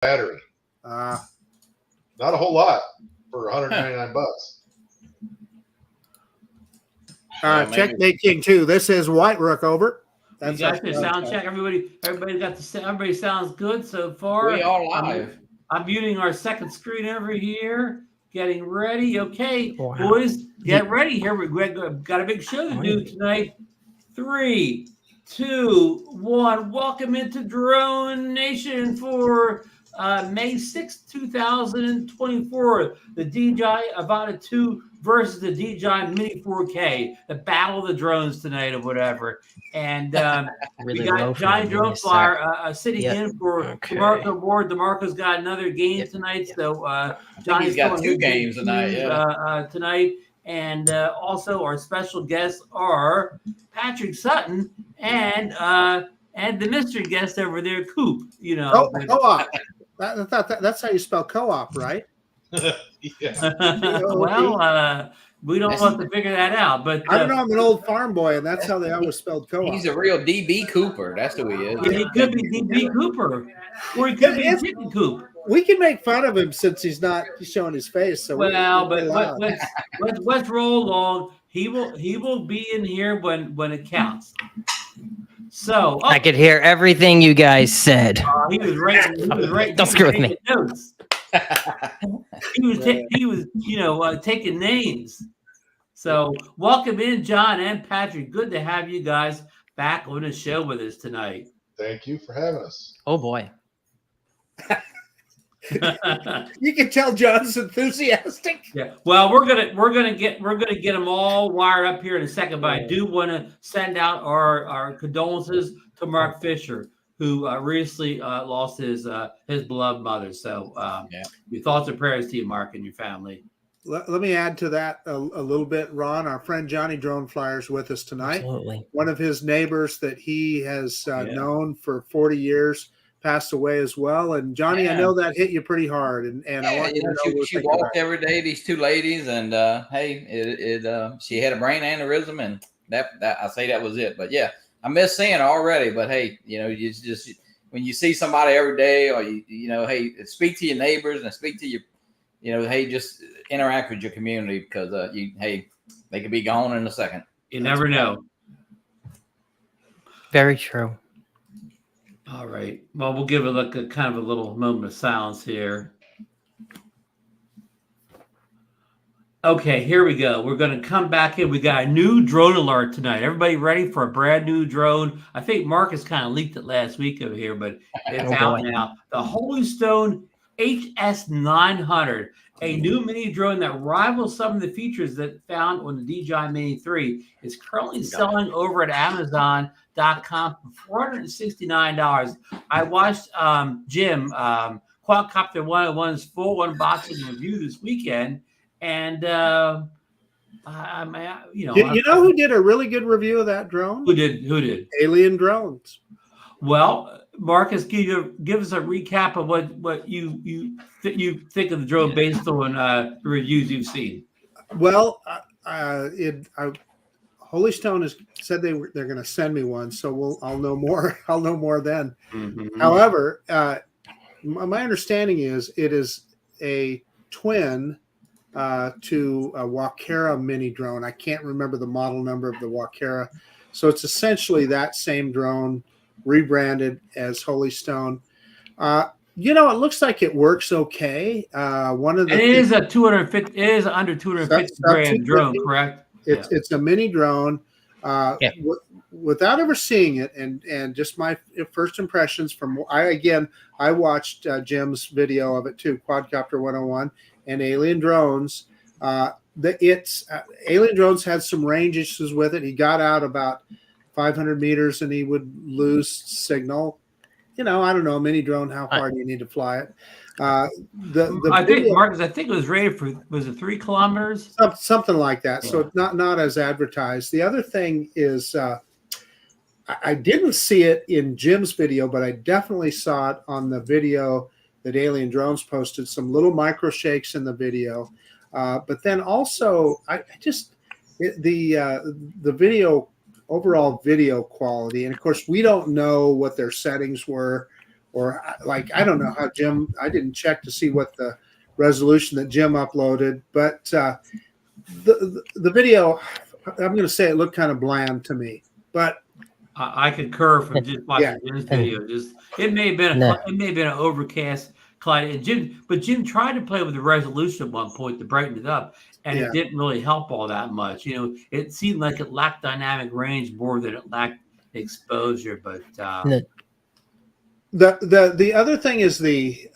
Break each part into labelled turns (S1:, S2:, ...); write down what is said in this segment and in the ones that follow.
S1: battery. Not a whole lot for $199.
S2: Checkmate King 2. This is White Rook over.
S3: You got your sound check. Everybody sounds good so far.
S4: We are live.
S3: I'm muting our second screen over here. Getting ready. Okay, boys, get ready here. We've got a big show to do tonight. 3, 2, 1. Welcome into DroneNation for May 6th, 2024. The DJI Avata 2 versus the DJI Mini 4K. The battle of the drones tonight or whatever. And we got Johnnie DroneFlyer sitting in for DeMarco board. DeMarco's got another game tonight. So Johnny's
S4: got 2 games tonight.
S3: Tonight. And also our special guests are Patrick Sutton and the mystery guest over there, Coop. You know,
S2: co-op. That's how you spell co-op, right?
S3: Well, we don't want to figure that out. But
S2: I don't know. I'm an old farm boy, and that's how they always spelled co-op.
S4: He's a real DB Cooper. That's who he is.
S3: Yeah, he could be DB Cooper, or he could be Chicken Coop.
S2: We can make fun of him since he's not showing his face. So
S3: let's roll along. He will be in here when it counts. So
S5: I could hear everything you guys said.
S3: He was right.
S5: Don't screw with me.
S3: Notes. he was taking names. So welcome in, John and Patrick. Good to have you guys back on the show with us tonight.
S1: Thank you for having us.
S5: Oh boy.
S2: You can tell John's enthusiastic.
S3: Yeah. Well, we're gonna get them all wired up here in a second, but I do want to send out our condolences to Mark Fisher, who recently lost his beloved mother. So your thoughts and prayers to you, Mark, and your family.
S2: Let me add to that a little bit, Ron. Our friend Johnnie DroneFlyer is with us tonight.
S5: Absolutely.
S2: One of his neighbors that he has known for 40 years passed away as well. And Johnny, I know that hit you pretty hard. And I want you to know
S4: she walked every day, these 2 ladies, and she had a brain aneurysm, and that I say that was it. But yeah, I miss seeing her already. But hey, you just when you see somebody every day, or hey, speak to your neighbors and speak to your, hey, just interact with your community, because they could be gone in a second.
S3: You never know.
S5: Very true.
S3: All right. Well, we'll give it a kind of a little moment of silence here. Okay, here we go. We're going to come back in. We got a new drone alert tonight. Everybody ready for a brand new drone? I think Marcus kind of leaked it last week over here, but it's out now. The Holystone HS900, a new mini drone that rivals some of the features that found on the DJI Mini 3, is currently selling over at Amazon.com for $469. I watched Jim Quadcopter 101's full unboxing review this weekend, and
S2: who did a really good review of that drone?
S3: Who did?
S2: Alien Drones.
S3: Well, Marcus, give us a recap of what you think of the drone based on the reviews you've seen.
S2: Well, Holystone has said they're going to send me one, so I'll know more. I'll know more then. Mm-hmm. However, my understanding is it is a twin to a Wakera mini drone. I can't remember the model number of the Wakera, so it's essentially that same drone rebranded as Holystone. It looks like it works okay.
S3: It is a 250. It is under 250 grand drone, correct?
S2: It's a mini drone. Without ever seeing it, and just my first impressions I watched Jim's video of it too, Quadcopter 101 and Alien Drones. Alien Drones had some range issues with it. He got out about 500 meters and he would lose signal. I don't know, a mini drone, how far do you need to fly it? I
S3: think it was rated for, was it 3 kilometers?
S2: Something like that. Yeah. So it's not as advertised. The other thing is I didn't see it in Jim's video, but I definitely saw it on the video that Alien Drones posted, some little micro shakes in the video. But then also the video, overall video quality. And of course we don't know what their settings were or like I don't know how Jim. I didn't check to see what the resolution that Jim uploaded, but the video, I'm going to say it looked kind of bland to me, but
S3: I concur from just watching Jim's video. Just it may have been an overcast cloud. And Jim tried to play with the resolution at one point to brighten it up, and it didn't really help all that much. You know, it seemed like it lacked dynamic range more than it lacked exposure. But
S2: the other thing is the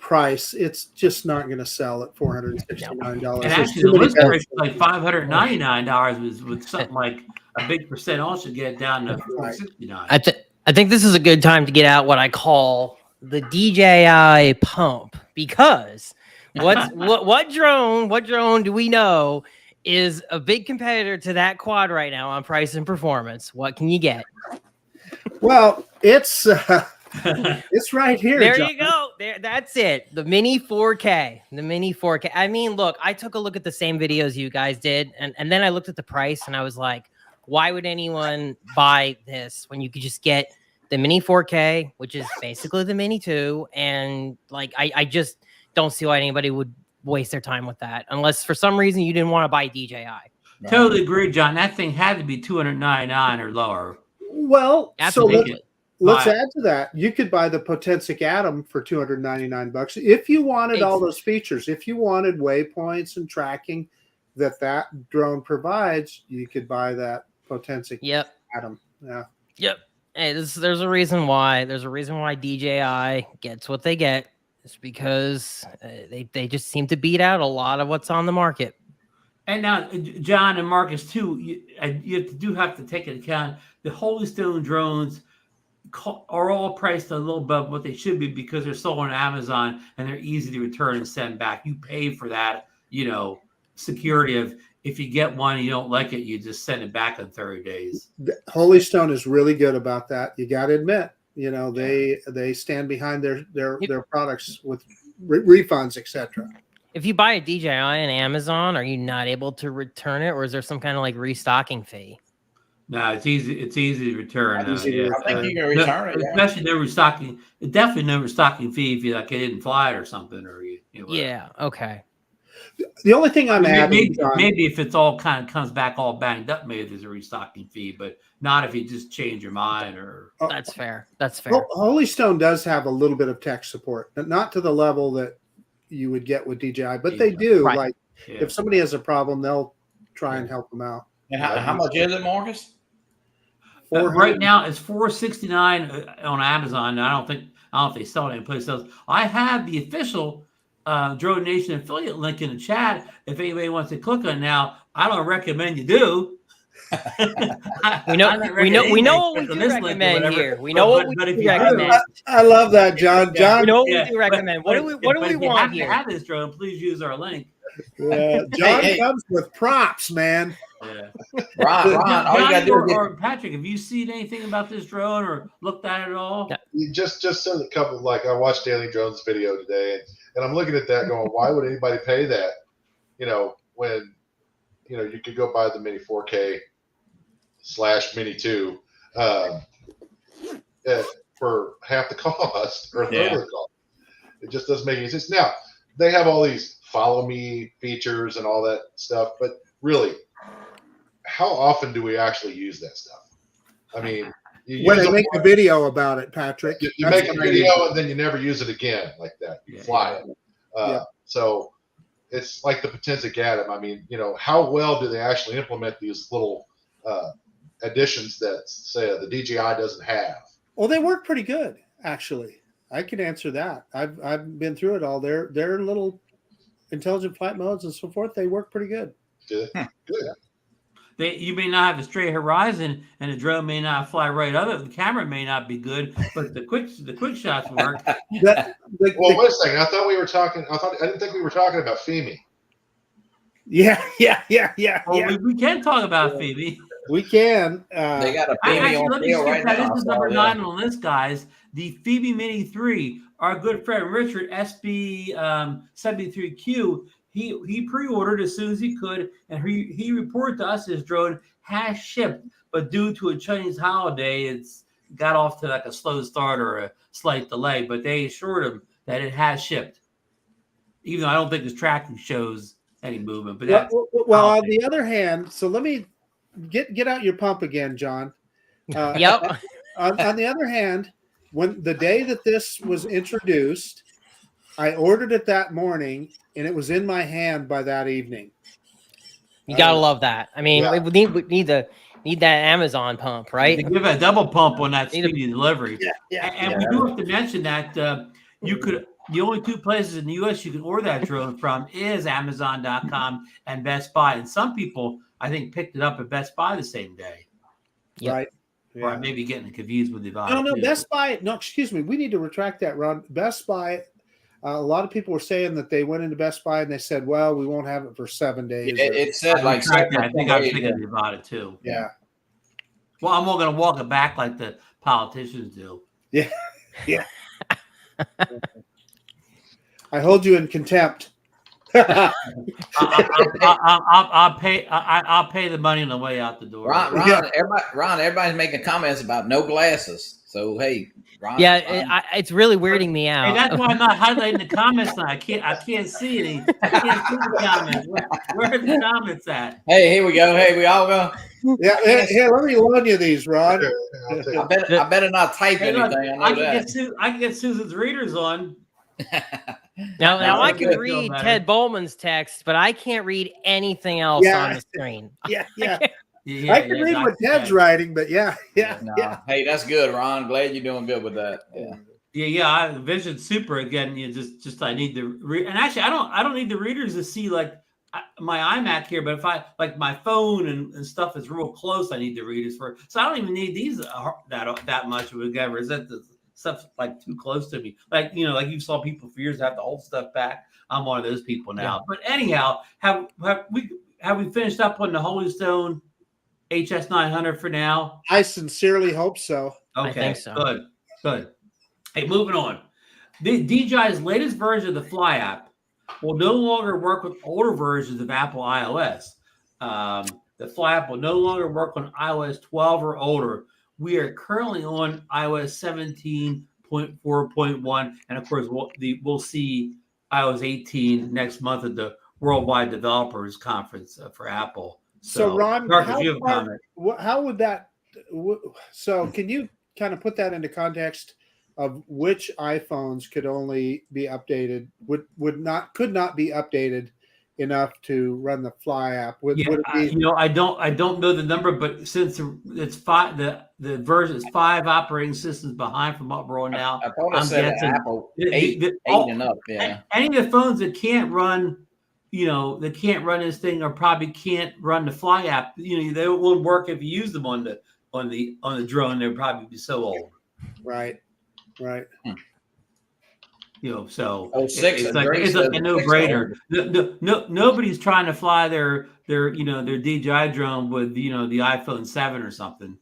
S2: price. It's just not going to sell at $469.
S3: And actually, the list price is like $599 with something like a big percent off should get it down to $469.
S5: I think this is a good time to get out what I call the DJI pump, because what drone do we know is a big competitor to that quad right now on price and performance? What can you get?
S2: Well, it's it's right here.
S5: There
S2: John.
S5: you go. There, that's it. The Mini 4K. The Mini 4K. I mean, look, I took a look at the same videos you guys did, and then I looked at the price and I was like, why would anyone buy this when you could just get the Mini 4K, which is basically the Mini 2? And like, I just don't see why anybody would waste their time with that, unless for some reason you didn't want to buy DJI.
S3: Right. Totally agree, John. That thing had to be $299 or lower.
S2: Well,
S5: absolutely.
S2: Let's add to that. You could buy the Potensic Atom for $299 if you wanted all those features. If you wanted waypoints and tracking that drone provides, you could buy that Potensic Atom. Yeah.
S5: Yep. Hey, there's a reason why. There's a reason why DJI gets what they get. It's because they just seem to beat out a lot of what's on the market.
S3: And now, John and Marcus too, you have to take into account the Holy Stone drones are all priced a little above what they should be because they're sold on Amazon and they're easy to return and send back. You pay for that, security of if you get one and you don't like it, you just send it back in 30 days.
S2: Holy Stone is really good about that. You got to admit, they stand behind their products with refunds, etc.
S5: If you buy a DJI on Amazon, are you not able to return it, or is there some kind of like restocking fee?
S3: No, it's easy. It's easy to return.
S4: I think you can return it.
S3: Especially no restocking. Definitely no restocking fee if you like it didn't fly it or something, or
S5: yeah. Okay.
S2: The only thing I'm adding,
S3: maybe if it's all kind of comes back all banged up, maybe there's a restocking fee, but not if you just change your mind or.
S5: That's fair. That's fair.
S2: Holy Stone does have a little bit of tech support, but not to the level that you would get with DJI, but they do.
S5: Right.
S2: Like if somebody has a problem, they'll try and help them out.
S4: And how much is it, Marcus?
S3: Right now it's $469 on Amazon. I don't know if they sell it anyplace else. I have the official DroneNation affiliate link in the chat. If anybody wants to click on it now, I don't recommend you do.
S5: we know what we do recommend here. We know what we do recommend.
S2: I love that, John. John,
S5: we know what we do recommend. What do we want here?
S3: If you have this drone, please use our link.
S2: Yeah, John comes with props, man.
S3: Yeah.
S4: Ron, all you got to do
S3: or Patrick, have you seen anything about this drone or looked at it at all?
S1: You just said a couple. Like I watched Daily Drones video today, and I'm looking at that, going, "Why would anybody pay that?" When you could go buy the Mini 4K / Mini 2 for half the cost or a third of the cost. It just doesn't make any sense. Now they have all these follow me features and all that stuff, but really, how often do we actually use that stuff? I mean,
S2: when they make a video about it, Patrick,
S1: you make a video and then you never use it again like that. You fly it. So it's like the Potensic Atom. I mean, how well do they actually implement these little additions that say the DJI doesn't have?
S2: Well, they work pretty good, actually. I can answer that. I've been through it all. Their little intelligent flight modes and so forth, they work pretty good.
S1: Good.
S3: You may not have a straight horizon, and the drone may not fly right up it. The camera may not be good, but the quick shots work.
S1: Wait a second. I didn't think we were talking about Femi.
S2: Yeah.
S3: Well, we can talk about Phoebe.
S2: We can.
S4: They got a Phoebe on sale right now.
S3: This is number 9 on the list, guys. The Phoebe Mini 3. Our good friend Richard SB 73Q. He pre-ordered as soon as he could, and he reported to us his drone has shipped, but due to a Chinese holiday, got off to like a slow start or a slight delay, but they assured him that it has shipped. Even though I don't think his tracking shows any movement, but that's
S2: well on the other hand, so let me get out your pump again, John.
S5: Yep.
S2: On the other hand, when the day that this was introduced, I ordered it that morning, and it was in my hand by that evening.
S5: You gotta love that. I mean,
S1: Yeah.
S5: we need that Amazon pump, right?
S3: They give a double pump on that speedy delivery.
S2: Yeah.
S3: And we do have to mention that you could. The only two places in the U.S. you can order that drone from is Amazon.com and Best Buy. And some people, I think, picked it up at Best Buy the same day.
S5: Yep.
S2: Right.
S3: Or I may be getting confused with the Avata.
S2: No, Best Buy. No, excuse me. We need to retract that, Ron. Best Buy. A lot of people were saying that they went into Best Buy and they said, "Well, we won't have it for 7 days."
S4: It said like
S3: I think I was thinking of the Avata too.
S2: Yeah.
S3: Well, I'm not going to walk it back like the politicians do.
S2: Yeah. I hold you in contempt.
S3: I'll pay the money on the way out the door.
S4: Ron, everybody's making comments about no glasses. So hey, Ron.
S5: Yeah, it's really weirding me out.
S3: Hey, that's why I'm not highlighting the comments now. I can't see any. I can't see the comments. Where are the comments at?
S4: Hey, here we go. Hey, we all go.
S2: Yeah, here, let me loan you these, Ron.
S4: I better not type anything. I
S3: can get Susan's readers on.
S5: Now I can read Ted Bowman's text, but I can't read anything else on the screen.
S2: Yeah. I can read what Ted's writing, but yeah.
S4: Hey, that's good, Ron. Glad you're doing good with that.
S3: Yeah. Vision Super again. You just I need to read, and actually I don't need the readers to see like my iMac here, but if I like my phone and stuff is real close, I need the readers for. So I don't even need these that much or whatever. Is that the stuff's like too close to me? Like like you saw people for years have to hold stuff back. I'm one of those people now. Yeah. But anyhow, have we finished up on the Holy Stone HS 900 for now?
S2: I sincerely hope so.
S3: Okay,
S5: I think so.
S3: Good. Hey, moving on. The DJI's latest version of the Fly app will no longer work with older versions of Apple iOS. The Fly app will no longer work on iOS 12 or older. We are currently on iOS 17.4.1, and of course, we'll see iOS 18 next month at the Worldwide Developers Conference for Apple.
S2: So Ron,
S3: Marcus,
S2: how would that? So can you kind of put that into context of which iPhones could only be updated? Could not be updated enough to run the Fly app? Would it be,
S3: I don't know the number, but since it's five, the version is 5 operating systems behind from what we're on now.
S4: I thought I said Apple 8 and up. Yeah.
S3: Any of the phones that can't run, that can't run this thing or probably can't run the Fly app. They won't work if you use them on the drone. They'll probably be so old.
S2: Right.
S3: So
S4: 06,
S3: it's like a no-brainer. No, nobody's trying to fly their DJI drone with the iPhone 7 or something.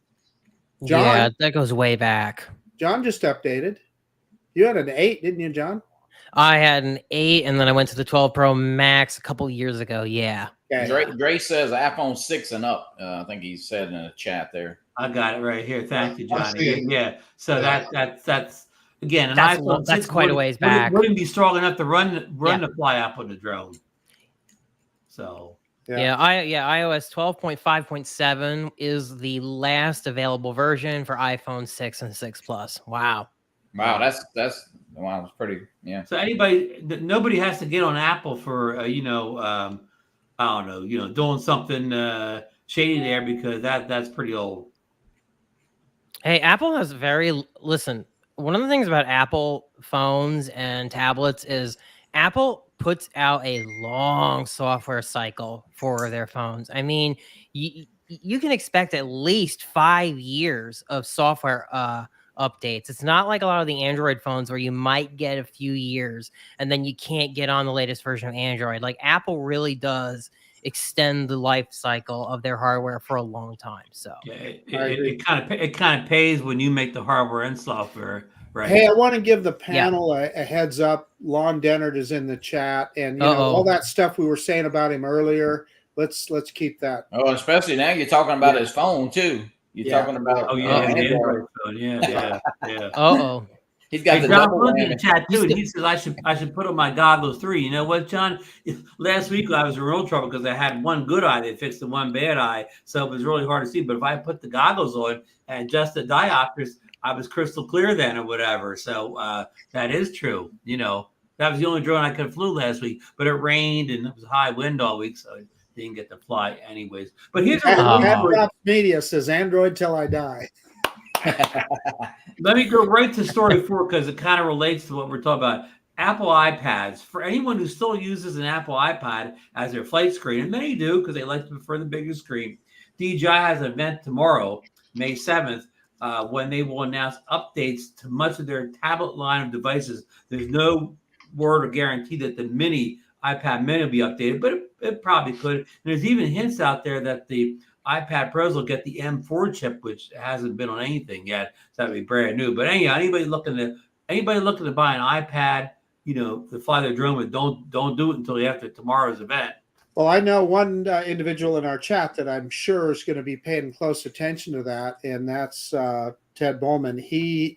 S2: John,
S5: yeah, that goes way back.
S2: John just updated. You had an 8, didn't you, John?
S5: I had an 8, and then I went to the 12 Pro Max a couple years ago. Yeah.
S2: Okay.
S4: Dre says iPhone 6 and up. I think he said in the chat there.
S3: I got it right here. Thank you, Johnny. Yeah. So that's again an iPhone.
S5: That's quite a ways back.
S3: Wouldn't be strong enough to run the Fly app on the drone. So
S2: iOS
S5: 12.5.7 is the last available version for iPhone 6 and 6 Plus. Wow,
S4: that's pretty. Yeah.
S3: So nobody has to get on Apple for I don't know, doing something shady there, because that's pretty old.
S5: Hey, Apple has one of the things about Apple phones and tablets is Apple puts out a long software cycle for their phones. I mean, you can expect at least 5 years of software updates. It's not like a lot of the Android phones where you might get a few years and then you can't get on the latest version of Android. Like Apple really does extend the life cycle of their hardware for a long time. So
S3: it kind of pays when you make the hardware and software. Right.
S2: Hey, I want to give the panel a heads up. Lon Dennard is in the chat, and all that stuff we were saying about him earlier. Let's keep that.
S4: Oh, especially now you're talking about his phone too. You're
S2: Yeah.
S4: talking about?
S3: Oh yeah, the Android phone. Yeah.
S5: Uh-oh.
S4: He's got the
S3: John
S4: double
S3: Flint in
S4: whammy.
S3: the chat too, and he says I should put on my goggles 3. You know what, John? Last week I was in real trouble because I had one good eye that fixed the one bad eye, so it was really hard to see. But if I put the goggles on and adjust the diopters, I was crystal clear then, or whatever. So that is true. You know, that was the only drone I could have flew last week, but it rained and it was high wind all week, so I didn't get to fly anyways. But here's
S2: Adrops Media says Android till I die.
S3: Let me go right to story 4 because it kind of relates to what we're talking about. Apple iPads. For anyone who still uses an Apple iPad as their flight screen, and many do because they like to prefer the bigger screen, DJI has an event tomorrow, May 7th, when they will announce updates to much of their tablet line of devices. There's no word or guarantee that the iPad mini will be updated, but it probably could. And there's even hints out there that the iPad Pros will get the M4 chip, which hasn't been on anything yet. So that'd be brand new. But anyhow, anybody looking to buy an iPad, you know, to fly their drone with, don't do it until after tomorrow's event.
S2: Well, I know one individual in our chat that I'm sure is going to be paying close attention to that, and that's Ted Bowman. He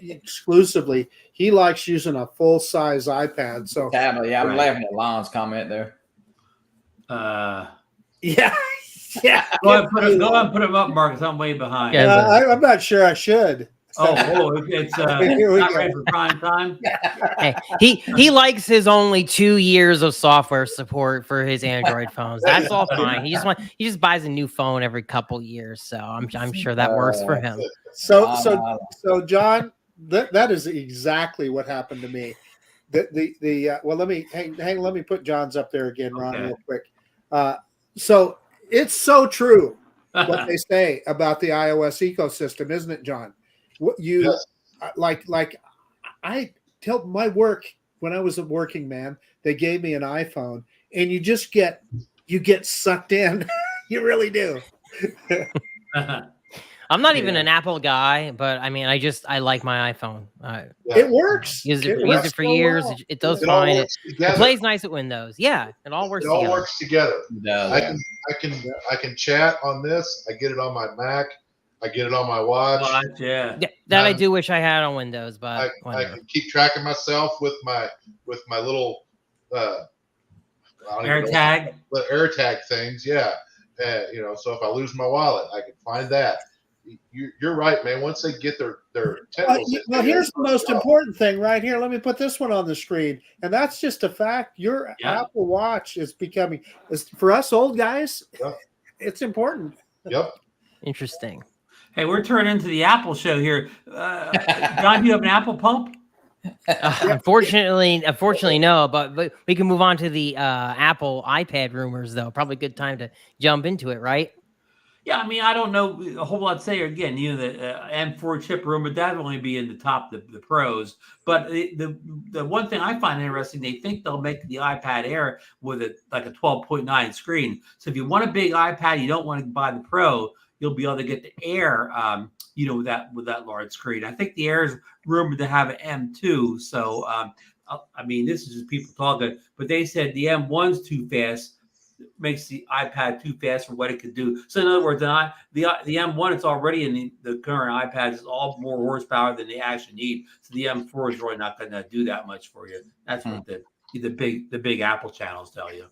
S2: exclusively likes using a full size iPad. So
S4: tablet. Yeah, I'm laughing at Lon's comment there.
S2: Yeah.
S3: Go ahead and put them up, Marcus. I'm way behind.
S2: I'm not sure I should.
S3: It's not ready for prime time.
S5: Hey, he likes his only 2 years of software support for his Android phones. That's all fine. He just buys a new phone every couple years, so I'm sure that works for him.
S2: So John, that is exactly what happened to me. Well, let me put John's up there again, Ron, real quick. So it's so true what they say about the iOS ecosystem, isn't it, John? What you like I tell my work when I was a working man, they gave me an iPhone, and you just get sucked in. You really do.
S5: I'm not even an Apple guy, but I mean, I like my iPhone.
S2: It works.
S5: Used it for years. Well. It does fine. It plays nice at Windows. Yeah, it all works.
S1: Together. I can chat on this. I get it on my Mac. I get it on my watch.
S5: That I do wish I had on Windows, but
S1: I can keep track of myself with my little AirTag things. Yeah, you know. So if I lose my wallet, I can find that. You're right, man. Once they get their tentacles,
S2: well, here's the most important thing right here. Let me put this one on the screen, and that's just a fact. Your Apple Watch is becoming, for us old guys, it's important.
S1: Yep.
S5: Interesting.
S3: Hey, we're turning into the Apple show here. John, do you have an Apple pump?
S5: Unfortunately, no. But we can move on to the Apple iPad rumors, though. Probably a good time to jump into it, right?
S3: Yeah, I mean, I don't know a whole lot to say. Again, you know, the M4 chip rumor, that would only be in the top, the pros. But the one thing I find interesting, they think they'll make the iPad Air with a 12.9 screen. So if you want a big iPad, you don't want to buy the Pro, you'll be able to get the Air, you know, with that large screen. I think the Air is rumored to have an M2. So, I mean, this is just people talking. But they said the M1's too fast, makes the iPad too fast for what it could do. So in other words, the M1, it's already in the current iPads, is all more horsepower than they actually need. So the M4 is really not going to do that much for you. That's what the big Apple channels tell you.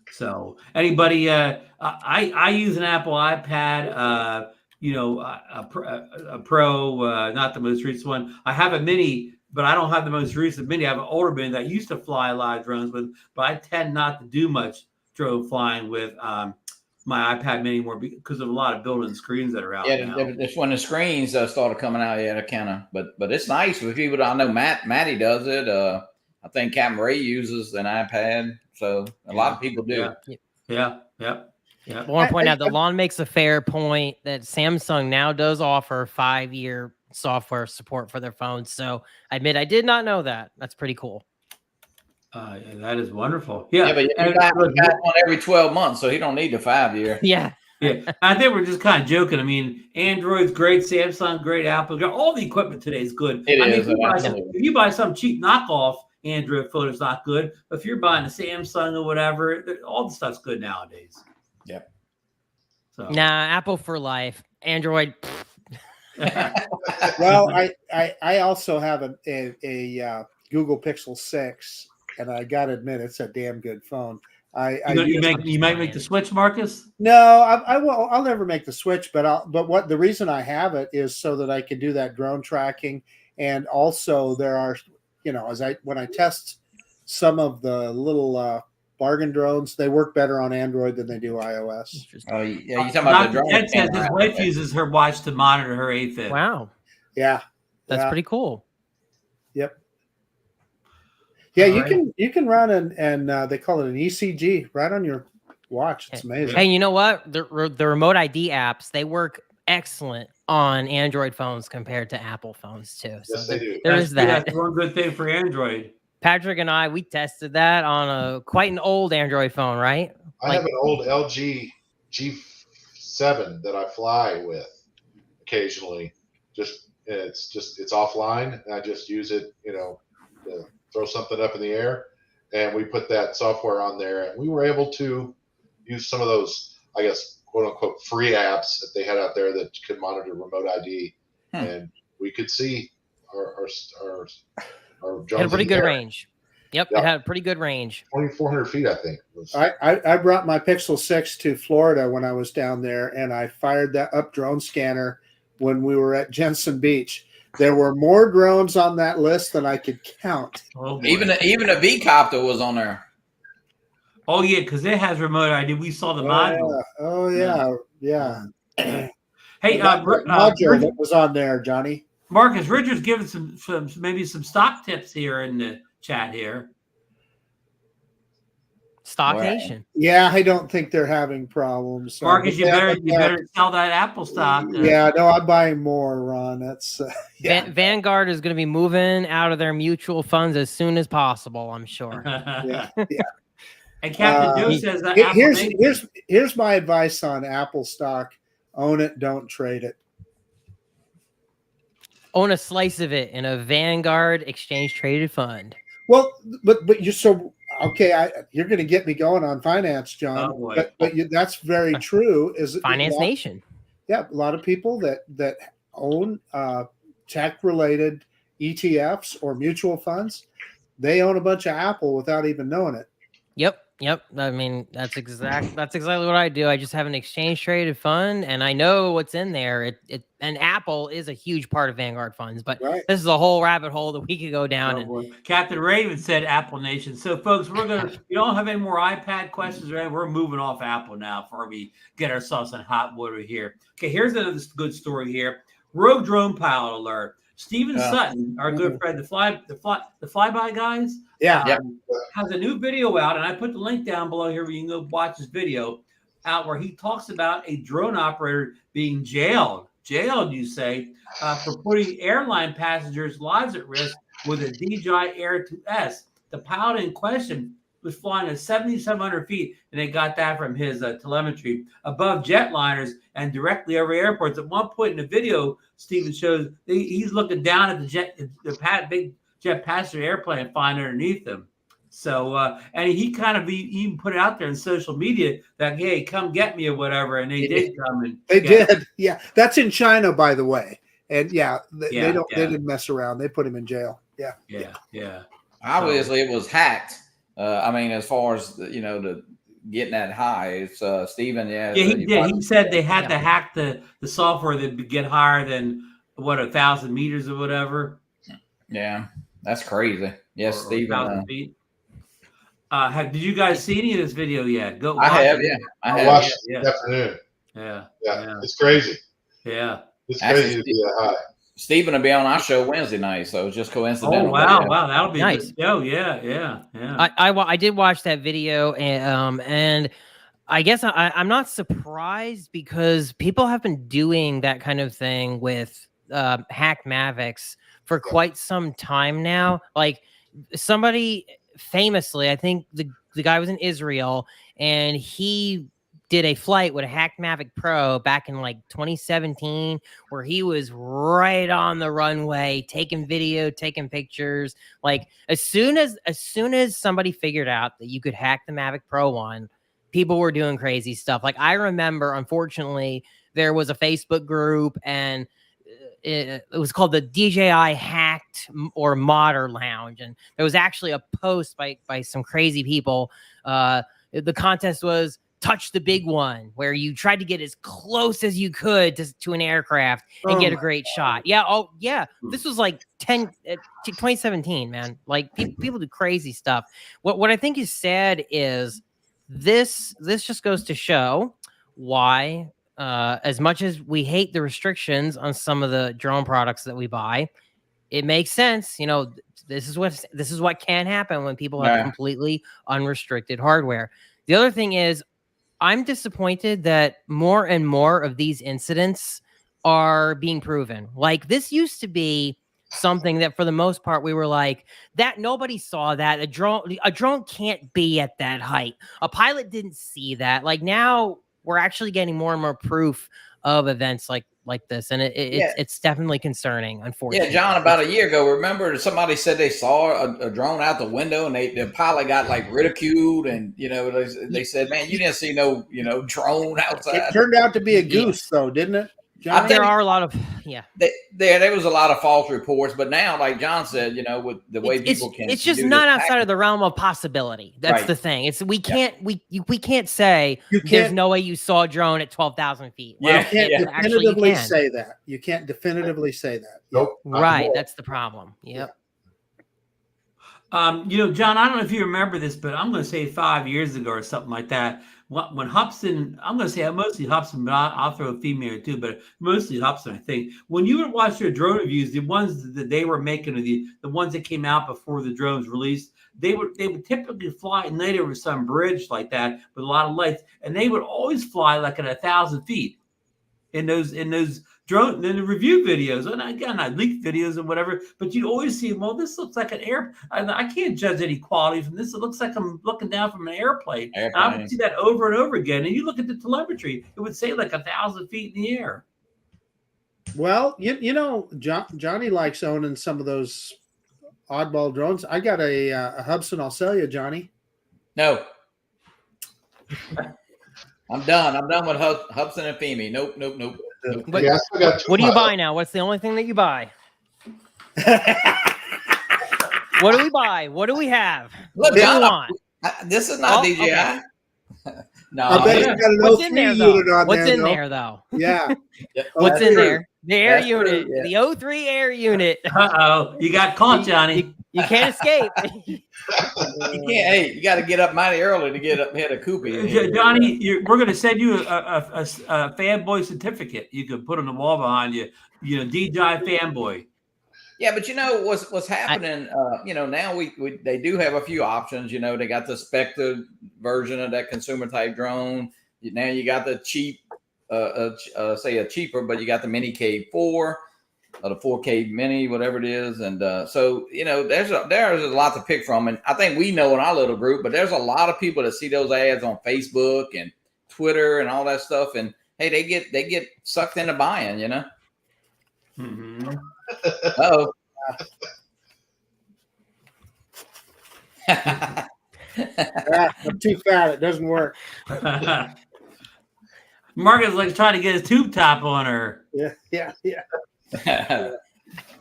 S3: So anybody, I use an Apple iPad, you know, a Pro, not the most recent one. I have a Mini, but I don't have the most recent Mini. I have an older Mini that I used to fly a lot of drones with, but I tend not to do much drone flying with my iPad Mini more because of a lot of built-in screens that are out now.
S4: It's when the screens started coming out. Yeah, that kind of, but it's nice with people. I know Matty does it. I think Captain Ray uses an iPad, so a lot of people do.
S3: Yeah.
S5: I want to point out that Lon makes a fair point that Samsung now does offer 5-year software support for their phones. So I admit I did not know that. That's pretty cool.
S3: That is wonderful. Yeah,
S4: but you got one every 12 months, so he don't need the 5-year.
S5: Yeah.
S3: I think we're just kind of joking. I mean, Android's great, Samsung great, Apple, all the equipment today is good. If you buy some cheap knockoff Android phone, it's not good. But if you're buying a Samsung or whatever, all the stuff's good nowadays.
S4: Yep.
S3: So
S5: Nah, Apple for life. Android.
S2: Well, I also have a Google Pixel 6, and I got to admit, it's a damn good phone.
S3: you might make the switch, Marcus.
S2: No, I will. I'll never make the switch, but what the reason I have it is so that I can do that drone tracking, and also there are, when I test some of the little bargain drones, they work better on Android than they do iOS.
S4: Oh, yeah, you talking about the drone?
S3: Ted says his wife uses her watch to monitor her AFib.
S5: Wow,
S2: Yeah,
S5: that's pretty cool.
S2: Yep. Yeah,
S3: All
S2: you can run and they call it an ECG right on your watch. It's amazing.
S5: Hey, you know what? The remote ID apps, they work excellent on Android phones compared to Apple phones too. So
S1: Yes, they do.
S5: there is that.
S3: That's one good thing for Android.
S5: Patrick and I, we tested that on quite an old Android phone, right?
S1: I have an old LG G7 that I fly with occasionally. It's offline, and I just use it, to throw something up in the air, and we put that software on there, and we were able to use some of those, I guess, quote unquote, free apps that they had out there that could monitor remote ID, and we could see our
S5: It had a pretty good range. Yep, it had a pretty good range.
S1: 2,400 feet, I think.
S2: I brought my Pixel 6 to Florida when I was down there, and I fired that up drone scanner when we were at Jensen Beach. There were more drones on that list than I could count.
S3: Oh,
S4: even a V-copter was on there.
S3: Oh yeah, because it has remote ID. We saw the module.
S2: Oh yeah.
S3: Hey,
S2: module that was on there, Johnny.
S3: Marcus, Richard's giving some stock tips here in the chat here.
S5: Stock Nation.
S2: Yeah, I don't think they're having problems.
S3: Marcus, you better sell that Apple stock.
S2: Yeah, no, I'm buying more, Ron. That's
S5: Vanguard is going to be moving out of their mutual funds as soon as possible, I'm sure.
S2: yeah.
S3: And Captain Joe says that
S2: here's my advice on Apple stock: own it, don't trade it.
S5: Own a slice of it in a Vanguard exchange traded fund.
S2: Well, but you're so okay. You're going to get me going on finance, John.
S3: Oh,
S2: but that's very true. Is
S5: Finance Nation?
S2: Yeah, a lot of people that own tech-related ETFs or mutual funds, they own a bunch of Apple without even knowing it.
S5: Yep. I mean, that's exactly what I do. I just have an exchange traded fund, and I know what's in there. And Apple is a huge part of Vanguard funds, but this is a whole rabbit hole that we could go down.
S3: Captain Raven said Apple Nation. So, folks, we don't have any more iPad questions, right? We're moving off Apple now before we get ourselves in hot water here. Okay, here's another good story here. Rogue drone pilot alert. Stephen Sutton, our good friend, the flyby guys, has a new video out, and I put the link down below here where you can go watch his video out where he talks about a drone operator being jailed, you say, for putting airline passengers' lives at risk with a DJI Air 2S. The pilot in question was flying at 7,700 feet, and they got that from his telemetry above jetliners and directly over airports. At one point in the video, Stephen shows he's looking down at the big jet passenger airplane flying underneath them. So, and he kind of even put it out there in social media that, hey, come get me or whatever. And they did come. And
S2: they did. Yeah. That's in China, by the way. And they didn't mess around. They put him in jail. Yeah.
S4: Obviously, it was hacked. I mean, as far as the getting that high, it's Stephen. Yeah,
S3: he did. He said they had to hack the software that get higher than 1,000 meters or whatever.
S4: Yeah, that's crazy. Yes, Stephen.
S3: 1,000 feet. Did you guys see any of this video yet? Go.
S4: I have. Yeah,
S1: I watched it this afternoon.
S3: Yeah,
S1: it's crazy.
S3: Yeah,
S1: it's crazy to be that high.
S4: Stephen will be on our show Wednesday night, so it's just coincidental.
S3: Oh wow, that'll be
S5: nice.
S3: Good show. Yeah.
S5: I did watch that video, and I guess I'm not surprised because people have been doing that kind of thing with hacked Mavics for quite some time now. Like somebody famously, I think the guy was in Israel, and he did a flight with a hacked Mavic Pro back in like 2017 where he was right on the runway taking video, taking pictures. Like as soon as somebody figured out that you could hack the Mavic Pro one, people were doing crazy stuff. Like I remember, unfortunately, there was a Facebook group and it was called the DJI Hacked or Modder Lounge. And there was actually a post by some crazy people. The contest was touch the big one, where you tried to get as close as you could to an aircraft and get a great shot. Yeah. Oh yeah. This was like 2017, man. Like people do crazy stuff. What I think is sad is this just goes to show why, as much as we hate the restrictions on some of the drone products that we buy, it makes sense. You know, this is what can happen when people have completely unrestricted hardware. The other thing is, I'm disappointed that more and more of these incidents are being proven. Like this used to be something that for the most part we were like, that nobody saw that. A drone can't be at that height. A pilot didn't see that. Like now we're actually getting more and more proof of events like this, and it's definitely concerning, unfortunately.
S4: Yeah, John, about a year ago, remember somebody said they saw a drone out the window, and the pilot got like ridiculed, and they said, "Man, you didn't see no drone outside."
S2: It turned out to be a goose, though, didn't it?
S5: Johnny? There are a lot of
S4: there was a lot of false reports, but now, like John said, with the way people can,
S5: it's just not outside of the realm of possibility. That's the thing. It's we can't say there's no way you saw a drone at 12,000 feet.
S2: Well, you can't definitively say that. You can't definitively say that.
S1: Nope.
S5: Right. That's the problem. Yep.
S3: John, I don't know if you remember this, but I'm going to say 5 years ago or something like that. When Hubson, I'm going to say mostly Hubson, but I'll throw a female too, but mostly Hubson, I think. When you would watch their drone reviews, the ones that they were making, the ones that came out before the drones released, they would typically fly at night over some bridge like that with a lot of lights, and they would always fly like at 1,000 feet in those drone in the review videos. And again, I leaked videos and whatever, but you always see, well, this looks like an air. I can't judge any quality from this. It looks like I'm looking down from an airplane. And I would see that over and over again. And you look at the telemetry, it would say like 1,000 feet in the air.
S2: Well, Johnny likes owning some of those oddball drones. I got a Hubson. I'll sell you, Johnny.
S4: No. I'm done. I'm done with Hubson and Femi. Nope.
S5: But, what do you buy now? What's the only thing that you buy? What do we buy? What do we have?
S4: Look, John, this is not DJI.
S5: Okay.
S4: No.
S2: I bet it's got an
S5: What's in there, though?
S2: What's
S5: in there, though?
S2: Yeah.
S5: What's in there? The air unit. Yeah. The O3 air unit.
S3: Uh-oh. You got caught, Johnny.
S5: You can't escape.
S4: You can't. Hey, you got to get up mighty early to get up hit a Cuppi.
S3: Johnny, we're going to send you a fanboy certificate. You can put on the wall behind you. DJI fanboy.
S4: Yeah, but what's happening? Now they do have a few options. They got the Spectre version of that consumer type drone. Now you got the cheap, say a cheaper, but you got the Mini K4 or the 4K Mini, whatever it is. And so there's a lot to pick from. And I think we know in our little group, but there's a lot of people that see those ads on Facebook and Twitter and all that stuff. And hey, they get sucked into buying.
S3: Mm-hmm.
S4: Oh.
S2: I'm too fat. It doesn't work.
S3: Marcus like trying to get his tube top on her.
S2: Yeah.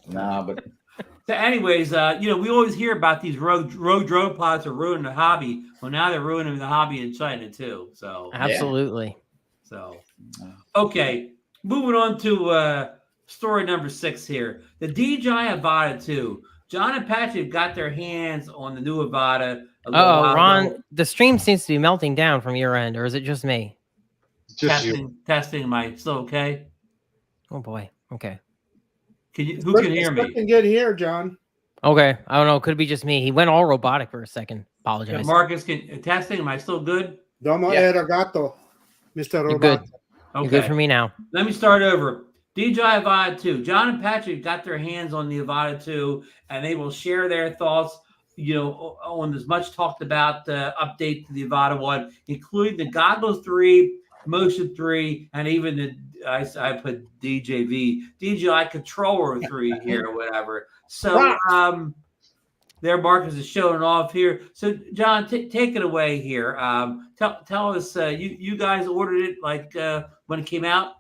S4: No, but
S3: so anyways, we always hear about these road drone pilots are ruining the hobby. Well, now they're ruining the hobby in China too. So
S5: absolutely.
S3: So okay, moving on to story number 6 here. The DJI Avata 2. John and Patrick got their hands on the new Avata.
S5: Oh, Ron, the stream seems to be melting down from your end, or is it just me?
S3: Testing. Am I still okay?
S5: Oh boy. Okay.
S3: Who can hear me?
S2: Looking good here, John.
S5: Okay. I don't know. Could be just me. He went all robotic for a second. Apologize.
S3: Yeah, Marcus, testing. Am I still good?
S2: Domo arigato, Mr.
S5: You're good.
S2: Robot.
S5: Okay. You're good for me now.
S3: Let me start over. DJI Avata 2. John and Patrick got their hands on the Avata 2, and they will share their thoughts, on this much talked about update to the Avata 1, including the Goggles 3, Motion 3, and even I put DJI Controller 3 here or whatever. So There, Marcus is showing off here. So, John, take it away here. Tell us, you guys ordered it like when it came out?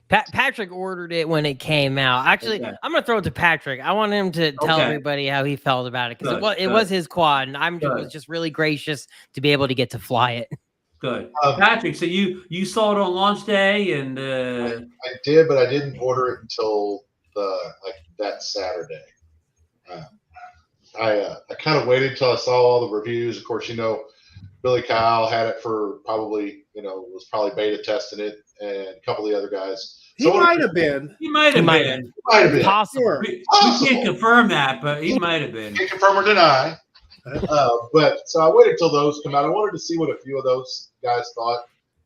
S5: Patrick ordered it when it came out. Actually,
S3: Okay.
S5: I'm gonna throw it to Patrick. I want him to tell everybody how he felt about it because it was his quad, and was just really gracious to be able to get to fly it.
S3: Good, Patrick. So you saw it on launch day, and
S1: I did, but I didn't order it until that Saturday. I kind of waited till I saw all the reviews. Of course, Billy Kyle had it for probably, was probably beta testing it, and a couple of the other guys.
S2: He might have been.
S3: He might have been.
S5: Possible.
S3: We can't confirm that, but he might have been.
S1: Can't confirm or deny. But so I waited till those come out. I wanted to see what a few of those guys thought,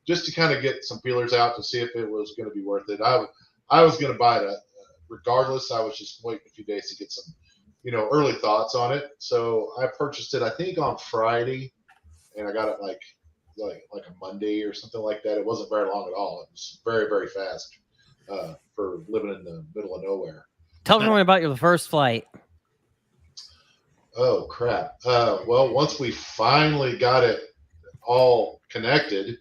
S1: just to kind of get some feelers out to see if it was going to be worth it. I was going to buy it regardless. I was just waiting a few days to get some, early thoughts on it. So I purchased it, I think, on Friday, and I got it like a Monday or something like that. It wasn't very long at all. It was very, very fast for living in the middle of nowhere.
S5: Tell everyone about your first flight.
S1: Oh, crap. Well, once we finally got it all connected,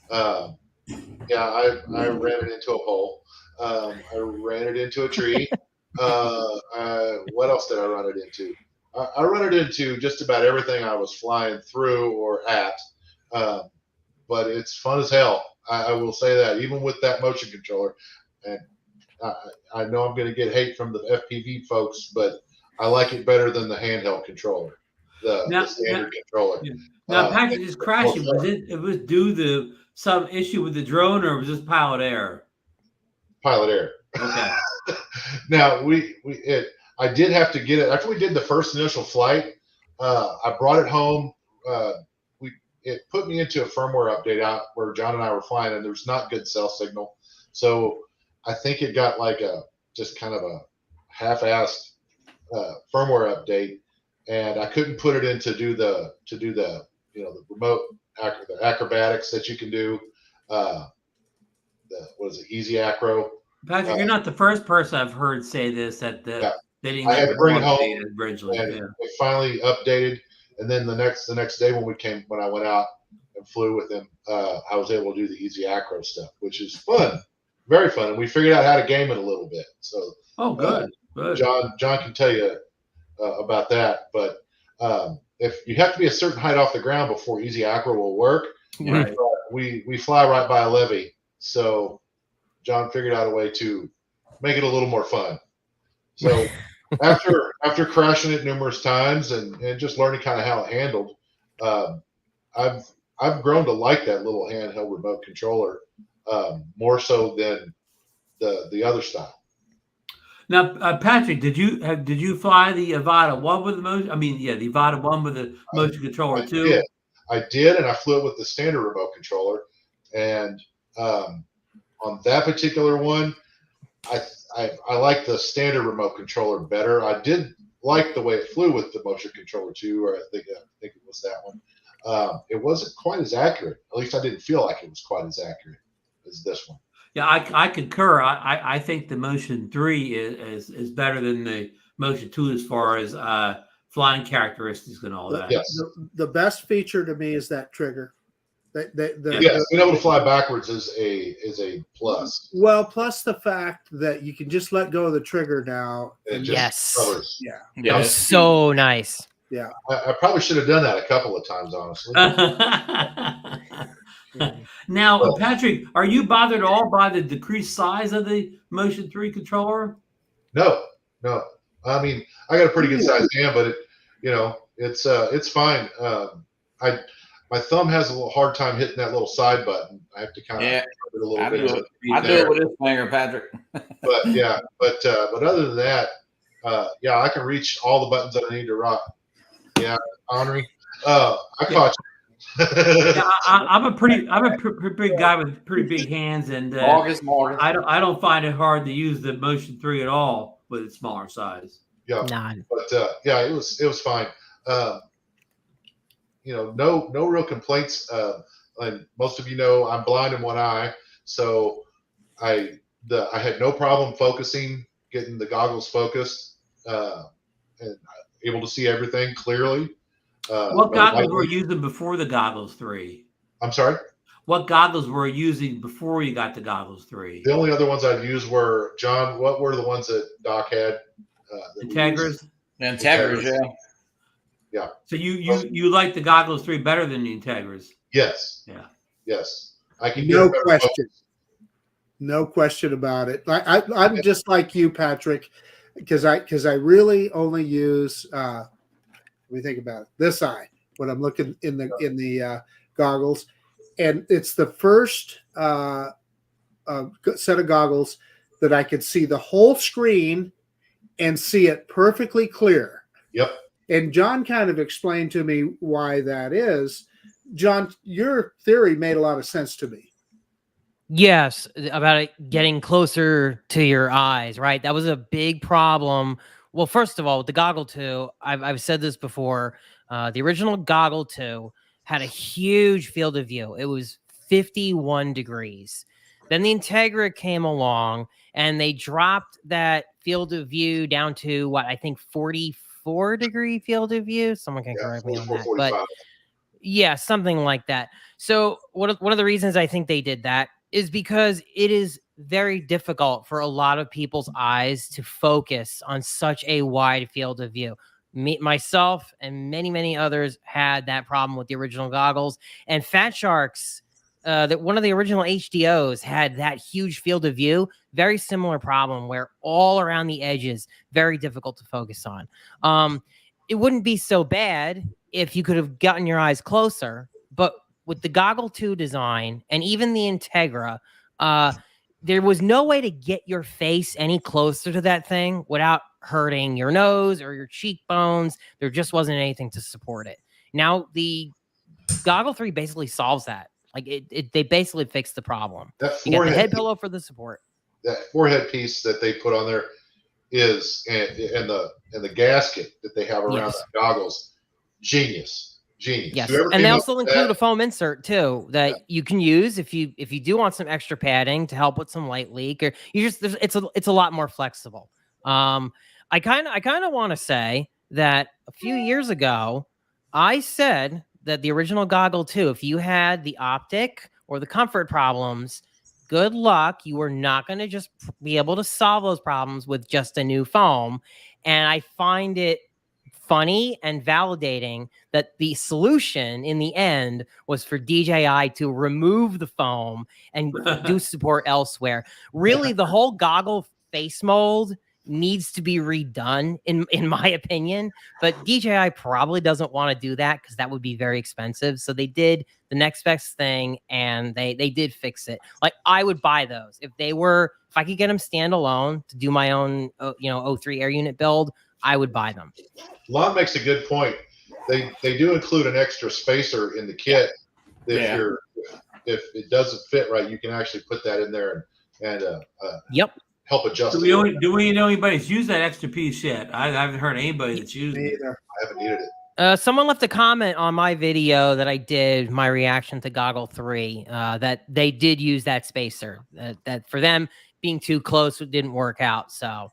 S1: I ran it into a pole. I ran it into a tree. What else did I run it into? I run it into just about everything I was flying through or at. But it's fun as hell. I will say that, even with that motion controller. And I know I'm going to get hate from the FPV folks, but I like it better than the handheld controller, the standard controller.
S3: Now, Patrick, is crashing. It was due to some issue with the drone, or was this pilot error?
S1: Pilot error.
S3: Okay.
S1: Now I did have to get it after we did the first initial flight. I brought it home. It put me into a firmware update out where John and I were flying, and there's not good cell signal. So I think it got like just kind of a half-assed firmware update, and I couldn't put it in to do the the remote the acrobatics that you can do. Easy acro.
S3: Patrick, you're not the first person I've heard say this that they didn't.
S1: I had to bring it home
S3: originally.
S1: and it finally updated. And then the next day when I went out and flew with him, I was able to do the easy acro stuff, which is fun, very fun. And we figured out how to game it a little bit. So
S3: good.
S1: John can tell you about that. But if you have to be a certain height off the ground before easy acro will work,
S3: right.
S1: We fly right by a levee, so John figured out a way to make it a little more fun. So after crashing it numerous times and just learning kind of how it handled, I've grown to like that little handheld remote controller more so than the other style.
S3: Now, Patrick, did you fly the Avata 1 with the motion? I mean, the Avata 1 with the motion controller too.
S1: I did, and I flew it with the standard remote controller. And on that particular one, I like the standard remote controller better. I did like the way it flew with the motion controller too, or I think it was that one. It wasn't quite as accurate. At least I didn't feel like it was quite as accurate as this one.
S3: Yeah, I concur. I think the Motion 3 is better than the Motion 2 as far as flying characteristics and all that.
S1: Yes.
S2: The best feature to me is that trigger.
S1: Being able to fly backwards is a plus.
S2: Well, plus the fact that you can just let go of the trigger now.
S5: Yes.
S1: Covers.
S2: Yeah.
S5: That was so nice.
S2: Yeah.
S1: I probably should have done that a couple of times, honestly.
S3: Now, Patrick, are you bothered at all by the decreased size of the Motion 3 controller?
S1: No. I mean, I got a pretty good sized hand, but it's fine. My thumb has a little hard time hitting that little side button. I have to kind of it a little bit.
S4: I do it with this finger, Patrick.
S1: But other than that, I can reach all the buttons that I need to rock. Yeah, Henry, I caught you.
S3: I'm a pretty big guy with pretty big hands, and I don't find it hard to use the Motion 3 at all with its smaller size.
S1: Yeah, but it was fine. No real complaints. And most of you know I'm blind in one eye, so I had no problem focusing, getting the goggles focused. And able to see everything clearly.
S3: What goggles were you using before the Goggles 3?
S1: I'm sorry?
S3: What goggles were you using before you got the Goggles 3?
S1: The only other ones I've used were, John, what were the ones that Doc had?
S3: Integras?
S4: Integras, yeah.
S1: Yeah.
S3: So you like the Goggles 3 better than the Integras?
S1: Yes.
S3: Yeah.
S1: Yes. I can
S2: No
S1: get
S2: question.
S1: focus.
S2: No question about it. I'm just like you, Patrick, because I really only use. Let me think about it. This eye when I'm looking in the goggles, and it's the first set of goggles that I could see the whole screen and see it perfectly clear.
S1: Yep.
S2: And John kind of explained to me why that is. John, your theory made a lot of sense to me.
S5: Yes, about it getting closer to your eyes, right? That was a big problem. Well, first of all, with the Goggle 2, I've said this before. The original Goggle 2 had a huge field of view. It was 51 degrees. Then the Integra came along, and they dropped that field of view down to what I think 44-degree field of view. Someone can correct me on that, but yeah, something like that. So one of the reasons I think they did that is because it is very difficult for a lot of people's eyes to focus on such a wide field of view. Myself and many others had that problem with the original goggles, and Fat Shark's that one of the original HDOs had that huge field of view, very similar problem where all around the edges, very difficult to focus on. It wouldn't be so bad if you could have gotten your eyes closer, but with the Goggle 2 design and even the Integra, there was no way to get your face any closer to that thing without hurting your nose or your cheekbones. There just wasn't anything to support it. Now the Goggle 3 basically solves that. Like they basically fixed the problem. You got the head pillow for the support.
S1: That forehead piece that they put on there is and the gasket that they have around the goggles, genius.
S5: Yes, and they also include a foam insert too that you can use if you do want some extra padding to help with some light leak, or it's a lot more flexible. I kind of want to say that a few years ago, I said that the original Goggle 2, if you had the optic or the comfort problems, good luck. You were not going to just be able to solve those problems with just a new foam. And I find it funny and validating that the solution in the end was for DJI to remove the foam and do support elsewhere. Really, the whole goggle face mold needs to be redone in my opinion, but DJI probably doesn't want to do that because that would be very expensive. So they did the next best thing and they did fix it. Like I would buy those if I could get them standalone to do my own O3 air unit build. I would buy them.
S1: Lon makes a good point. They do include an extra spacer in the kit. If it doesn't fit right, you can actually put that in there and help adjust.
S3: Do we know anybody's used that extra piece yet? I haven't heard anybody that's used it.
S1: I haven't needed it.
S5: Someone left a comment on my video that I did, my reaction to Goggle 3, that they did use that spacer. That for them being too close, it didn't work out. So,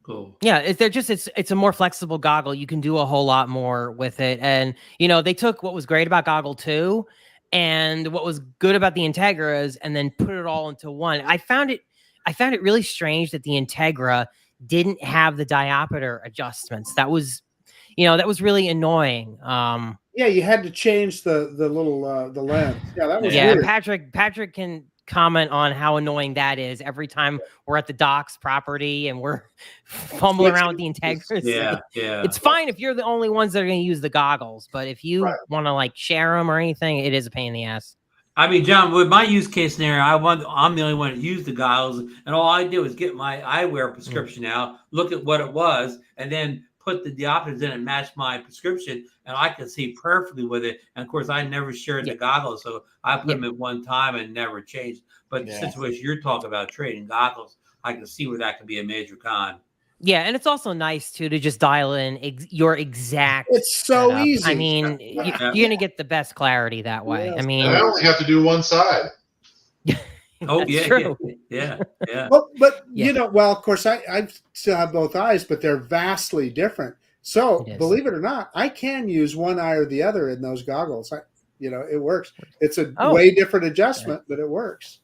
S3: Cool.
S5: Yeah, it's a more flexible goggle. You can do a whole lot more with it. And they took what was great about Goggle 2 and what was good about the Integras and then put it all into one. I found it really strange that the Integra didn't have the diopter adjustments. That was really annoying.
S2: Yeah, you had to change the little the lens. Yeah, that was weird.
S5: Patrick can comment on how annoying that is every time we're at the docks property and we're fumbling around with the Integras.
S3: Yeah.
S5: It's fine if you're the only ones that are going to use the goggles, but if you want to share them or anything, it is a pain in the ass.
S3: I mean, John, with my use case scenario, I'm the only one that used the goggles, and all I did was get my eyewear prescription out, look at what it was, and then put the diopters in and match my prescription, and I could see perfectly with it. And of course, I never shared the goggles, so I put them at one time and never changed. But the situation you're talking about, trading goggles, I can see where that could be a major con.
S5: Yeah, and it's also nice too to just dial in your exact.
S2: It's so
S5: setup.
S2: easy.
S5: I mean, you're gonna get the best clarity that way.
S2: Yes.
S5: I mean,
S1: I only have to do one side.
S3: Oh,
S5: That's
S3: yeah,
S5: true.
S3: yeah.
S2: Well, but
S5: Yeah.
S2: you know, well, of course, I still have both eyes, but they're vastly different. So,
S5: It is.
S2: believe it or not, I can use one eye or the other in those goggles. It works. It's a
S5: Oh.
S2: way different adjustment, but it works.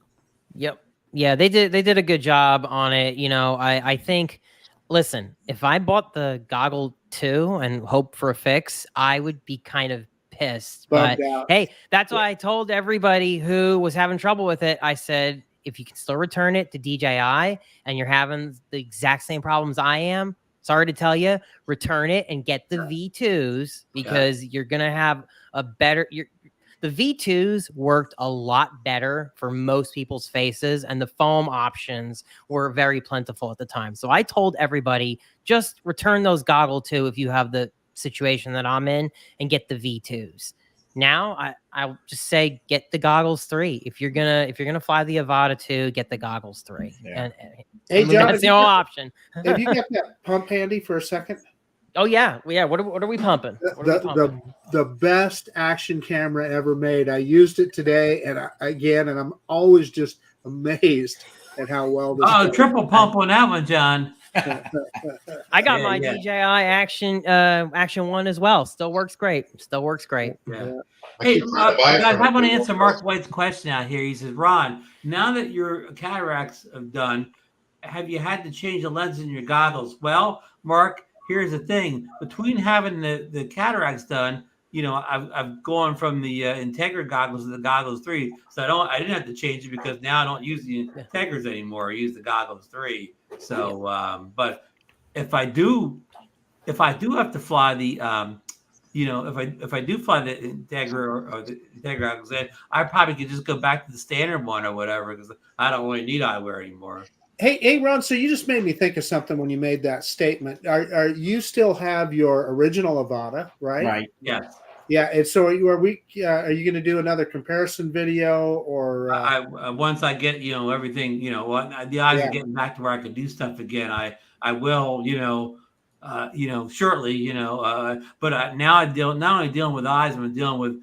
S5: Yep. Yeah, they did a good job on it. I think, listen, if I bought the goggle 2 and hope for a fix, I would be kind of pissed. But
S2: Bummed out.
S5: hey, that's why I told everybody who was having trouble with it. I said, if you can still return it to DJI and you're having the exact same problems I am, sorry to tell you, return it and get the V2s, because you're gonna have a better. The V2s worked a lot better for most people's faces, and the foam options were very plentiful at the time. So I told everybody, just return those goggle 2 if you have the situation that I'm in, and get the V2s. Now I'll just say, get the goggles 3. If you're gonna fly the Avata 2, get the goggles 3.
S4: Yeah.
S5: And
S2: Hey, John,
S5: that's the only option.
S2: have you got that pump handy for a second?
S5: Oh yeah. What are we pumping? What are we pumping?
S2: The best action camera ever made. I used it today, and I'm always just amazed at how well this.
S3: Oh, triple pump on that one, John.
S5: I got my DJI Action 1 as well. Still works great.
S3: Yeah. Hey, guys, I want to answer Mark White's question out here. He says, Ron, now that your cataracts have done, have you had to change the lens in your goggles? Well, Mark, here's the thing. Between having the cataracts done, I've gone from the Integra goggles to the goggles 3. So I didn't have to change it, because now I don't use the Integras anymore. I use the goggles 3. So, but if I do have to fly the, if I do fly the Integra or the Integra goggles, then I probably could just go back to the standard one or whatever, because I don't really need eyewear anymore.
S2: Hey, Ron. So you just made me think of something when you made that statement. Are you still have your original Avata, right?
S4: Right.
S3: Yes.
S2: Yeah. And so are you going to do another comparison video, or?
S3: Once I get everything, the eyes are getting back to where I can do stuff again. I will, shortly, but now I deal not only dealing with eyes, I'm dealing with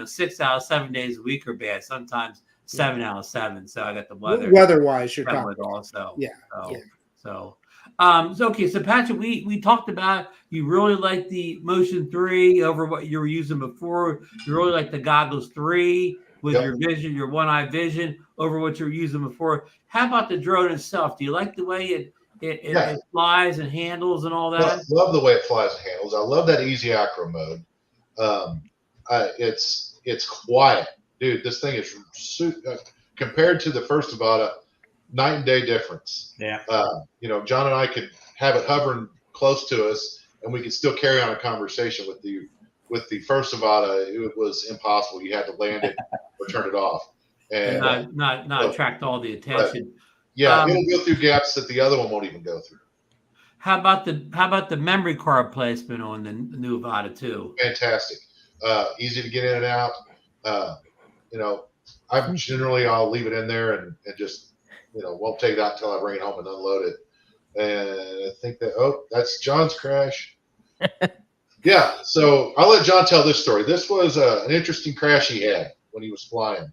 S3: 6 out of 7 days a week are bad. Sometimes 7 out of 7. So I got the
S2: weather-wise, you're talking
S3: also.
S2: Yeah.
S3: So okay. So Patrick, we talked about, you really like the Motion 3 over what you were using before. You really like the goggles 3 with your vision, your one eye vision, over what you were using before. How about the drone itself? Do you like the way it flies and handles and all that?
S1: I love the way it flies and handles. I love that easy acro mode. It's quiet. Dude, this thing is compared to the first Avata, night and day difference.
S4: Yeah.
S1: John and I could have it hovering close to us, and we could still carry on a conversation with the first Avata. It was impossible. You had to land it or turn it off, and
S3: not attract all the attention.
S1: Yeah, it'll go through gaps that the other one won't even go through.
S3: How about the memory card placement on the new Avata 2?
S1: Fantastic. Easy to get in and out. I'll leave it in there and just, won't take it out until I bring it home and unload it. And I think that's John's crash. Yeah. So I'll let John tell this story. This was an interesting crash he had when he was flying.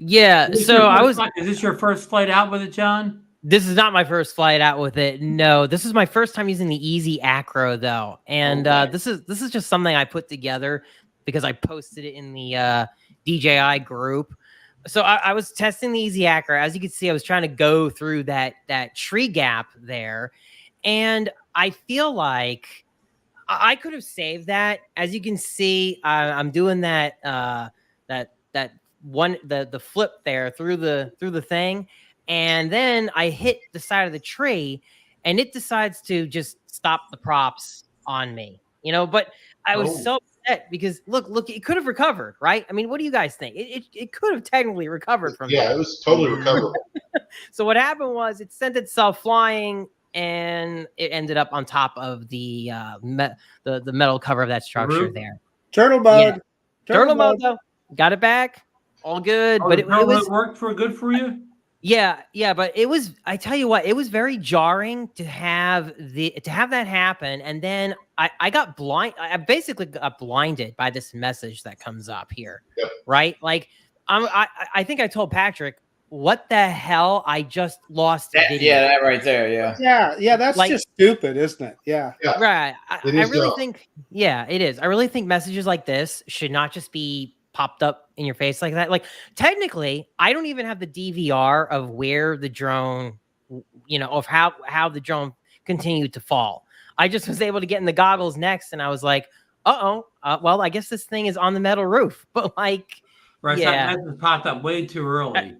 S5: Yeah. So
S3: is this your first flight out with it, John?
S5: This is not my first flight out with it. No, this is my first time using the Easy Acro though. And this is just something I put together because I posted it in the DJI group. So I was testing the Easy Acro. As you can see, I was trying to go through that tree gap there. And I feel like I could have saved that. As you can see, I'm doing that the flip there through the thing. And then I hit the side of the tree and it decides to just stop the props on me, but I was so upset because look, it could have recovered, right? I mean, what do you guys think? It could have technically recovered from that.
S1: It was totally recoverable.
S5: So what happened was it sent itself flying and it ended up on top of the metal cover of that structure there.
S2: Turtle mode.
S5: Yeah. Turtle mode though. Got it back. All good. But it
S3: worked good for you?
S5: Yeah, but I tell you what, it was very jarring to have that happen. And then I got I basically got blinded by this message that comes up here. Yep. Right? Like I think I told Patrick, what the hell? I just lost video.
S4: Yeah, that right there. Yeah.
S2: Yeah, that's
S5: Like-
S2: just stupid, isn't it? Yeah.
S5: Right. I
S1: It is
S5: really
S1: dumb.
S5: think, yeah, it is. I really think messages like this should not just be popped up in your face like that. Like, technically, I don't even have the DVR of where the drone, of how the drone continued to fall. I just was able to get in the goggles next, and I was like, well, I guess this thing is on the metal roof. But like,
S3: Right,
S5: yeah.
S3: that message popped up way too early.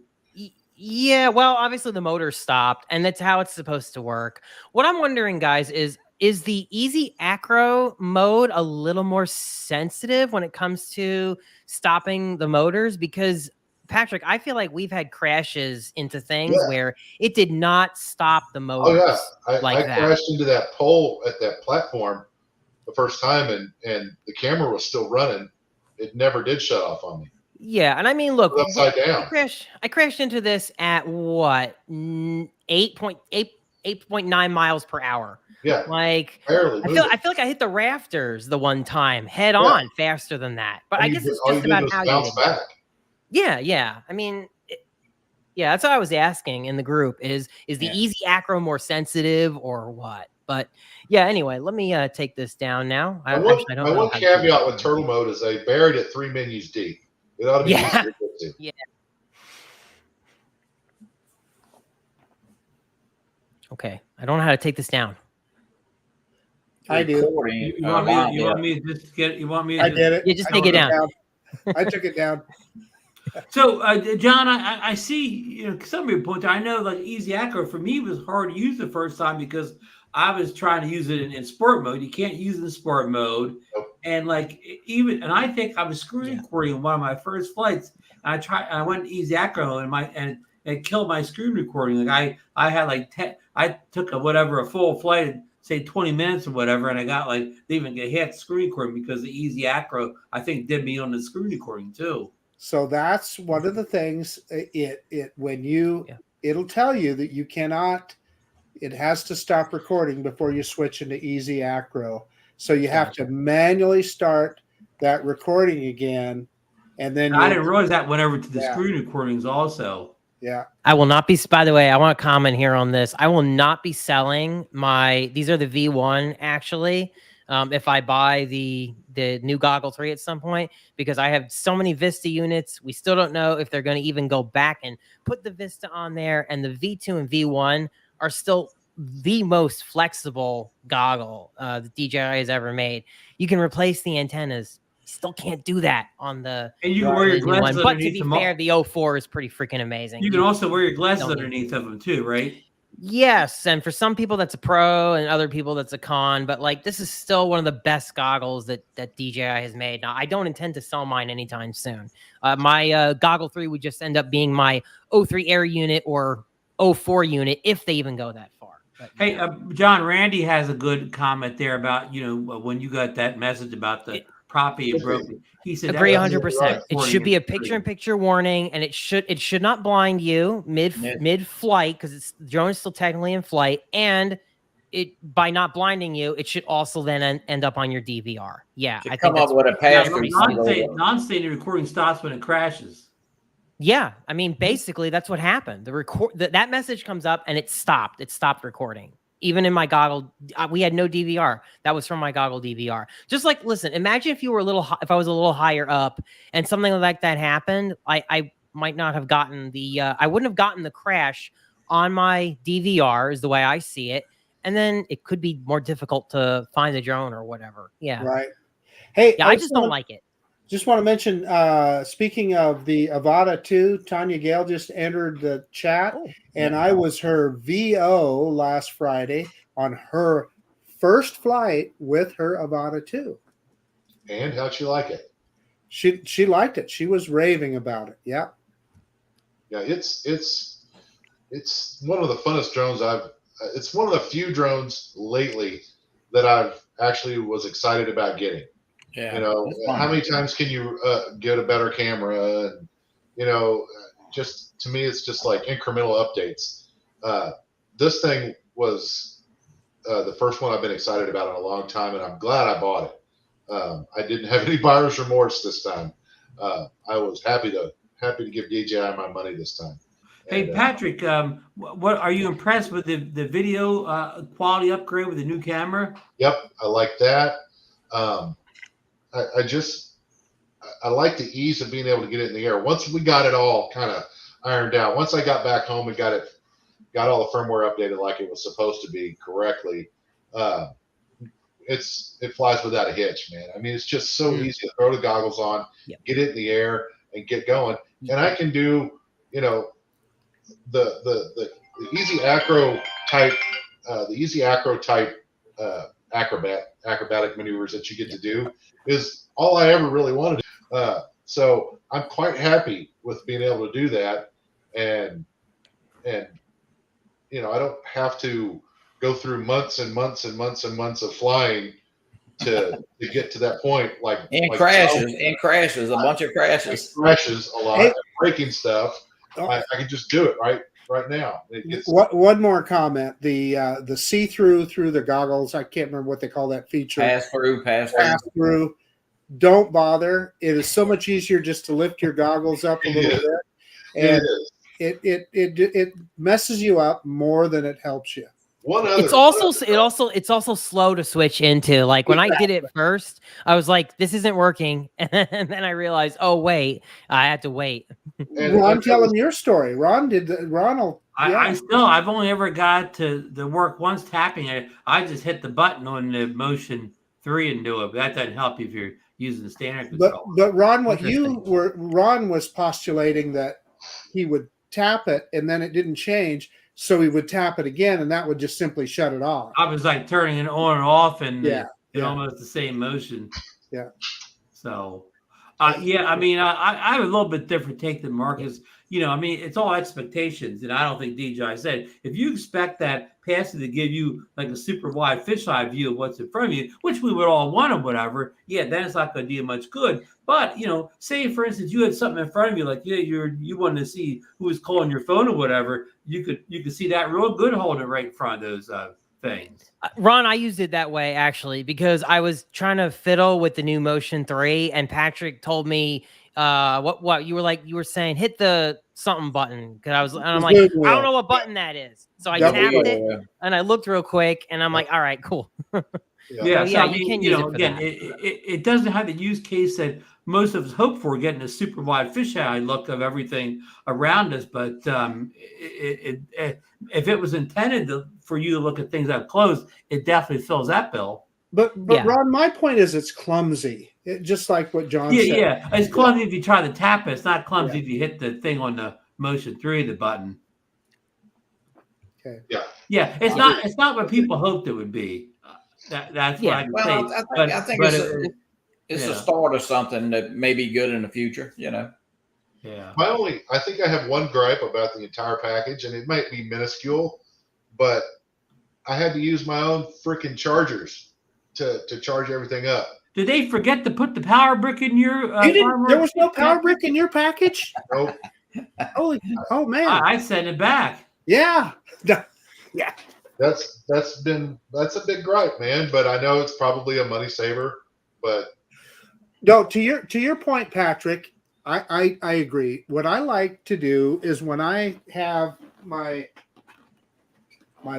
S5: Yeah, well, obviously the motor stopped, and that's how it's supposed to work. What I'm wondering, guys, is the easy acro mode a little more sensitive when it comes to stopping the motors? Because, Patrick, I feel like we've had crashes into things where it did not stop the motors.
S1: Oh yeah, I crashed into that pole at that platform the first time, and the camera was still running. It never did shut off on me.
S5: Yeah, and I mean, look,
S1: upside down.
S5: I crashed into this at what, 8.9 miles per hour.
S1: Yeah,
S5: like
S1: barely.
S5: I feel like I hit the rafters the one time head on faster than that. But I guess it's just about how you
S1: back.
S5: Yeah. I mean, that's what I was asking in the group. Is the easy acro more sensitive or what? But yeah, anyway, let me take this down now.
S1: My one caveat with turtle mode is they buried it 3 menus deep. It ought to be easier to get to.
S5: Yeah. Okay, I don't know how to take this down.
S2: I do.
S3: You want me to just get? You want me to?
S2: I did it.
S5: You just take it down.
S2: I took it down.
S3: So, John, I see. Some of your points. I know, like easy acro for me was hard to use the first time because I was trying to use it in sport mode. You can't use it in sport mode.
S1: Nope.
S3: And I think I was screen recording one of my first flights. And I went easy acro and it killed my screen recording. Like I had I took a full flight, say 20 minutes or whatever, and I got didn't even get hit screen recording because the easy acro I think did me on the screen recording too.
S2: So that's one of the things. It'll tell you that you cannot. It has to stop recording before you switch into easy acro. So you have to manually start that recording again, and then
S3: I didn't realize that went over to the screen recordings also.
S2: Yeah.
S5: I will not be. By the way, I want to comment here on this. I will not be selling these are the V1 actually. If I buy the new Goggle 3 at some point, because I have so many Vista units, we still don't know if they're going to even go back and put the Vista on there. And the V2 and V1 are still the most flexible goggle the DJI has ever made. You can replace the antennas. You still can't do that on the.
S3: And you can wear your glasses
S5: one. But to
S3: underneath
S5: be fair, the 04 is pretty freaking amazing.
S3: You can also wear your glasses underneath of them too, right?
S5: Yes, and for some people that's a pro, and other people that's a con. But this is still one of the best goggles that DJI has made. Now, I don't intend to sell mine anytime soon. My Goggle 3 would just end up being my 03 Air unit or 04 unit if they even go that far. But,
S3: hey, John, Randy has a good comment there about when you got that message about the property and broken. He said,
S5: agree 100%. It should be a picture-in-picture warning, and it should not blind you mid-flight because the drone is still technically in flight, and by not blinding you, it should also then end up on your DVR. Yeah, I think that's
S4: with a pass-through.
S3: Non-stated recording stops when it crashes.
S5: Yeah, I mean, basically, that's what happened. That message comes up and it stopped. It stopped recording. Even in my goggle, we had no DVR. That was from my goggle DVR. Just listen, imagine if you were if I was a little higher up and something like that happened, I might not have gotten I wouldn't have gotten the crash on my DVR is the way I see it. And then it could be more difficult to find the drone or whatever. Yeah.
S2: Right. Hey,
S5: I just don't like it.
S2: Just want to mention, speaking of the Avata 2, Tanya Gale just entered the chat, and I was her VO last Friday on her first flight with her Avata 2.
S1: And how'd she like it?
S2: She liked it. She was raving about it. Yeah.
S1: Yeah, it's one of the funnest drones it's one of the few drones lately that I've actually was excited about getting.
S4: Yeah,
S1: how many times can you get a better camera? And, just to me, it's just like incremental updates. This thing was the first one I've been excited about in a long time, and I'm glad I bought it. I didn't have any buyer's remorse this time. I was happy to give DJI my money this time.
S3: Hey,
S1: And,
S3: Patrick, what are you impressed with the video quality upgrade with the new camera?
S1: Yep, I like that. I like the ease of being able to get it in the air. Once we got it all kind of ironed out, once I got back home and got all the firmware updated like it was supposed to be correctly, it flies without a hitch, man. I mean, it's just so easy to throw the goggles on, get it in the air, and get going. And I can do, the easy acro type, acrobatic maneuvers that you get to do is all I ever really wanted. So I'm quite happy with being able to do that, and I don't have to go through months and months and months and months of flying to get to that point.
S4: Crashes, a bunch of crashes.
S1: Crashes a lot, breaking stuff. I can just do it right now.
S2: One more comment: the see-through through the goggles. I can't remember what they call that feature.
S4: Pass through.
S2: Don't bother. It is so much easier just to lift your goggles up a little bit, and it messes you up more than it helps you.
S5: It's also slow to switch into. Like when I did it first, I was like, "This isn't working," and then I realized, "Oh wait, I had to wait."
S2: Ron, tell him your story.
S3: I've only ever got to the work once tapping it. I just hit the button on the Motion 3 and do it. But that doesn't help you if you're using the standard control.
S2: But Ron, Ron was postulating that he would tap it and then it didn't change. So he would tap it again, and that would just simply shut it off.
S3: I was like turning it on and off, and almost the same motion.
S2: Yeah.
S3: So, I mean, I have a little bit different take than Marcus. I mean, it's all expectations, and I don't think DJI said if you expect that passing to give you like a super wide fisheye view of what's in front of you, which we would all want or whatever. Yeah, then it's not going to do you much good. But say for instance you had something in front of you, like you wanted to see who was calling your phone or whatever. You could see that real good holding it right in front of those things.
S5: Ron, I used it that way actually because I was trying to fiddle with the new Motion 3, and Patrick told me what you were saying, hit the something button, because I'm like, I don't know what button that is. So I tapped it and I looked real quick, and I'm like, all right, cool.
S3: Yeah, so, I mean, again, it doesn't have the use case that most of us hope for, getting a super wide fisheye look of everything around us. But if it was intended for you to look at things up close, it definitely fills that bill.
S2: But Ron, my point is it's clumsy. Just like what John said.
S3: Yeah, it's clumsy if you try to tap it. It's not clumsy if you hit the thing on the Motion 3, the button.
S2: Okay.
S3: Yeah, it's not what people hoped it would be. That's what I can say.
S4: I think it's a start of something that may be good in the future. Yeah.
S1: I think I have one gripe about the entire package, and it might be minuscule, but I had to use my own freaking chargers to charge everything up.
S3: Did they forget to put the power brick in your?
S2: There was no power brick in your package.
S1: Nope.
S2: Oh man!
S3: I sent it back.
S2: Yeah.
S1: That's a big gripe, man. But I know it's probably a money saver. But
S2: no, to your point, Patrick, I agree. What I like to do is when I have my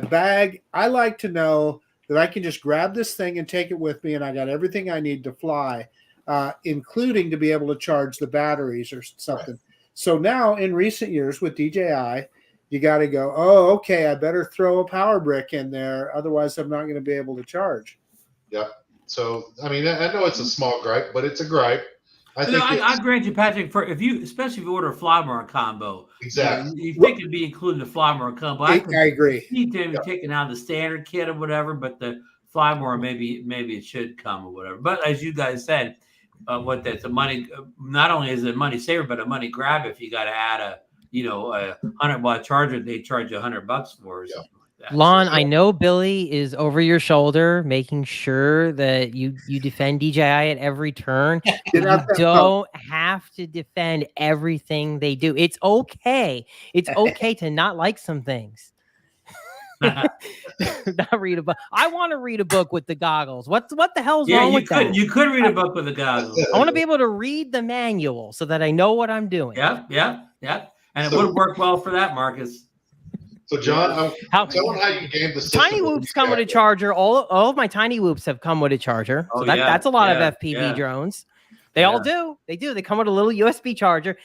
S2: bag, I like to know that I can just grab this thing and take it with me, and I got everything I need to fly, including to be able to charge the batteries or something. Right. So now, in recent years with DJI, you got to go, oh, okay, I better throw a power brick in there, otherwise I'm not going to be able to charge.
S1: Yeah. So, I mean, I know it's a small gripe, but it's a gripe.
S3: I grant you, Patrick, especially if you order a FlyMar combo.
S1: Exactly.
S3: You think it'd be including the FlyMar combo.
S2: I agree.
S3: You need to be taking out the standard kit or whatever, but the FlyMar maybe it should come or whatever. But as you guys said, that's a money. Not only is it a money saver, but a money grab if you got to add a 100-watt charger. They charge you $100 for or something like that.
S5: Lon, I know Billy is over your shoulder, making sure that you defend DJI at every turn. You don't have to defend everything they do. It's okay. It's okay to not like some things. Not read a book. I want to read a book with the goggles. What the hell's wrong with that?
S3: You could read a book with the goggles.
S5: I want to be able to read the manual so that I know what I'm doing.
S3: Yeah. And it would work well for that, Marcus.
S1: So, John,
S5: How-
S1: tell them how you game the system.
S5: Tiny whoops come with a charger. All of my tiny whoops have come with a charger. So
S3: Oh,
S5: that's a lot
S3: yeah,
S5: of FPV
S3: yeah.
S5: drones. They all do. They do. They come with a little USB charger.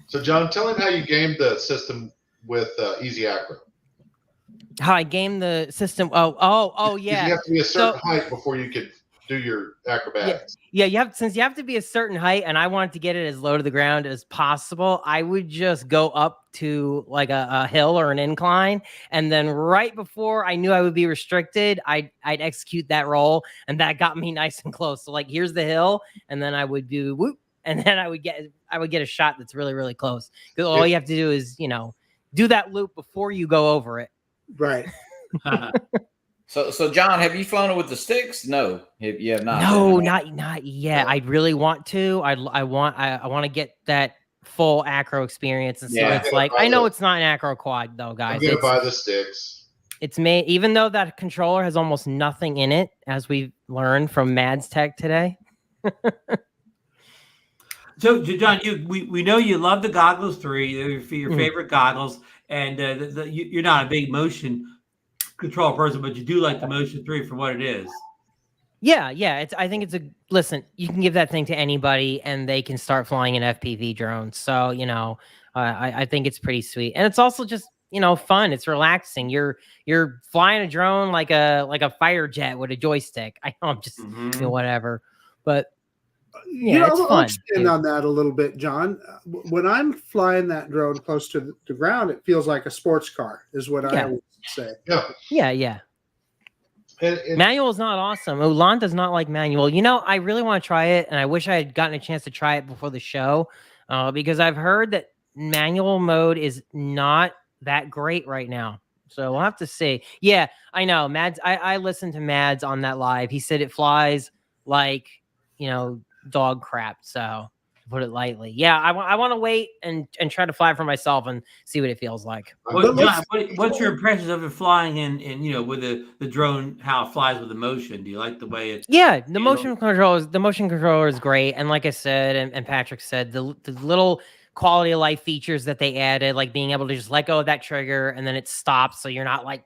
S1: So, John, tell him how you game the system with Easy Acro.
S5: How I game the system. Oh, yeah.
S1: You have to be a certain height before you can do your acrobatics.
S5: Yeah, since you have to be a certain height, and I wanted to get it as low to the ground as possible, I would just go up to like a hill or an incline, and then right before I knew I would be restricted, I'd execute that roll, and that got me nice and close. So like, here's the hill, and then I would do whoop, and then I would get a shot that's really, really close. Because all you have to do is, do that loop before you go over it.
S2: Right.
S4: So John, have you flown it with the sticks? No, you have not.
S5: No, not yet. I really want to. I want to get that full acro experience and see what it's like. I know it's not an acro quad though, guys.
S1: I'm gonna buy the sticks.
S5: It's made, even though that controller has almost nothing in it, as we learned from Mads Tech today.
S3: So, John, we know you love the Goggles 3. They're your favorite goggles, and you're not a big motion control person, but you do like the Motion 3 for what it is.
S5: Yeah. I think it's listen, you can give that thing to anybody and they can start flying an FPV drone. So, I think it's pretty sweet. And it's also just, fun. It's relaxing. You're flying a drone like a fighter jet with a joystick. I know I'm just whatever. But yeah, it's fun.
S2: I'll expand on that a little bit, John. When I'm flying that drone close to the ground, it feels like a sports car, is what I always say.
S5: Yeah.
S1: And
S5: manual is not awesome. Ulan does not like manual. I really want to try it, and I wish I had gotten a chance to try it before the show, because I've heard that manual mode is not that great right now. So we'll have to see. Yeah, I know. Mads, I listened to Mads on that live. He said it flies like, dog crap. So to put it lightly. Yeah, I want to wait and try to fly for myself and see what it feels like.
S3: What's your impressions of it flying in with the drone, how it flies with the motion? Do you like the way it?
S5: Yeah, the motion controller is great. And like I said, and Patrick said, the little quality of life features that they added, like being able to just let go of that trigger and then it stops, so you're not like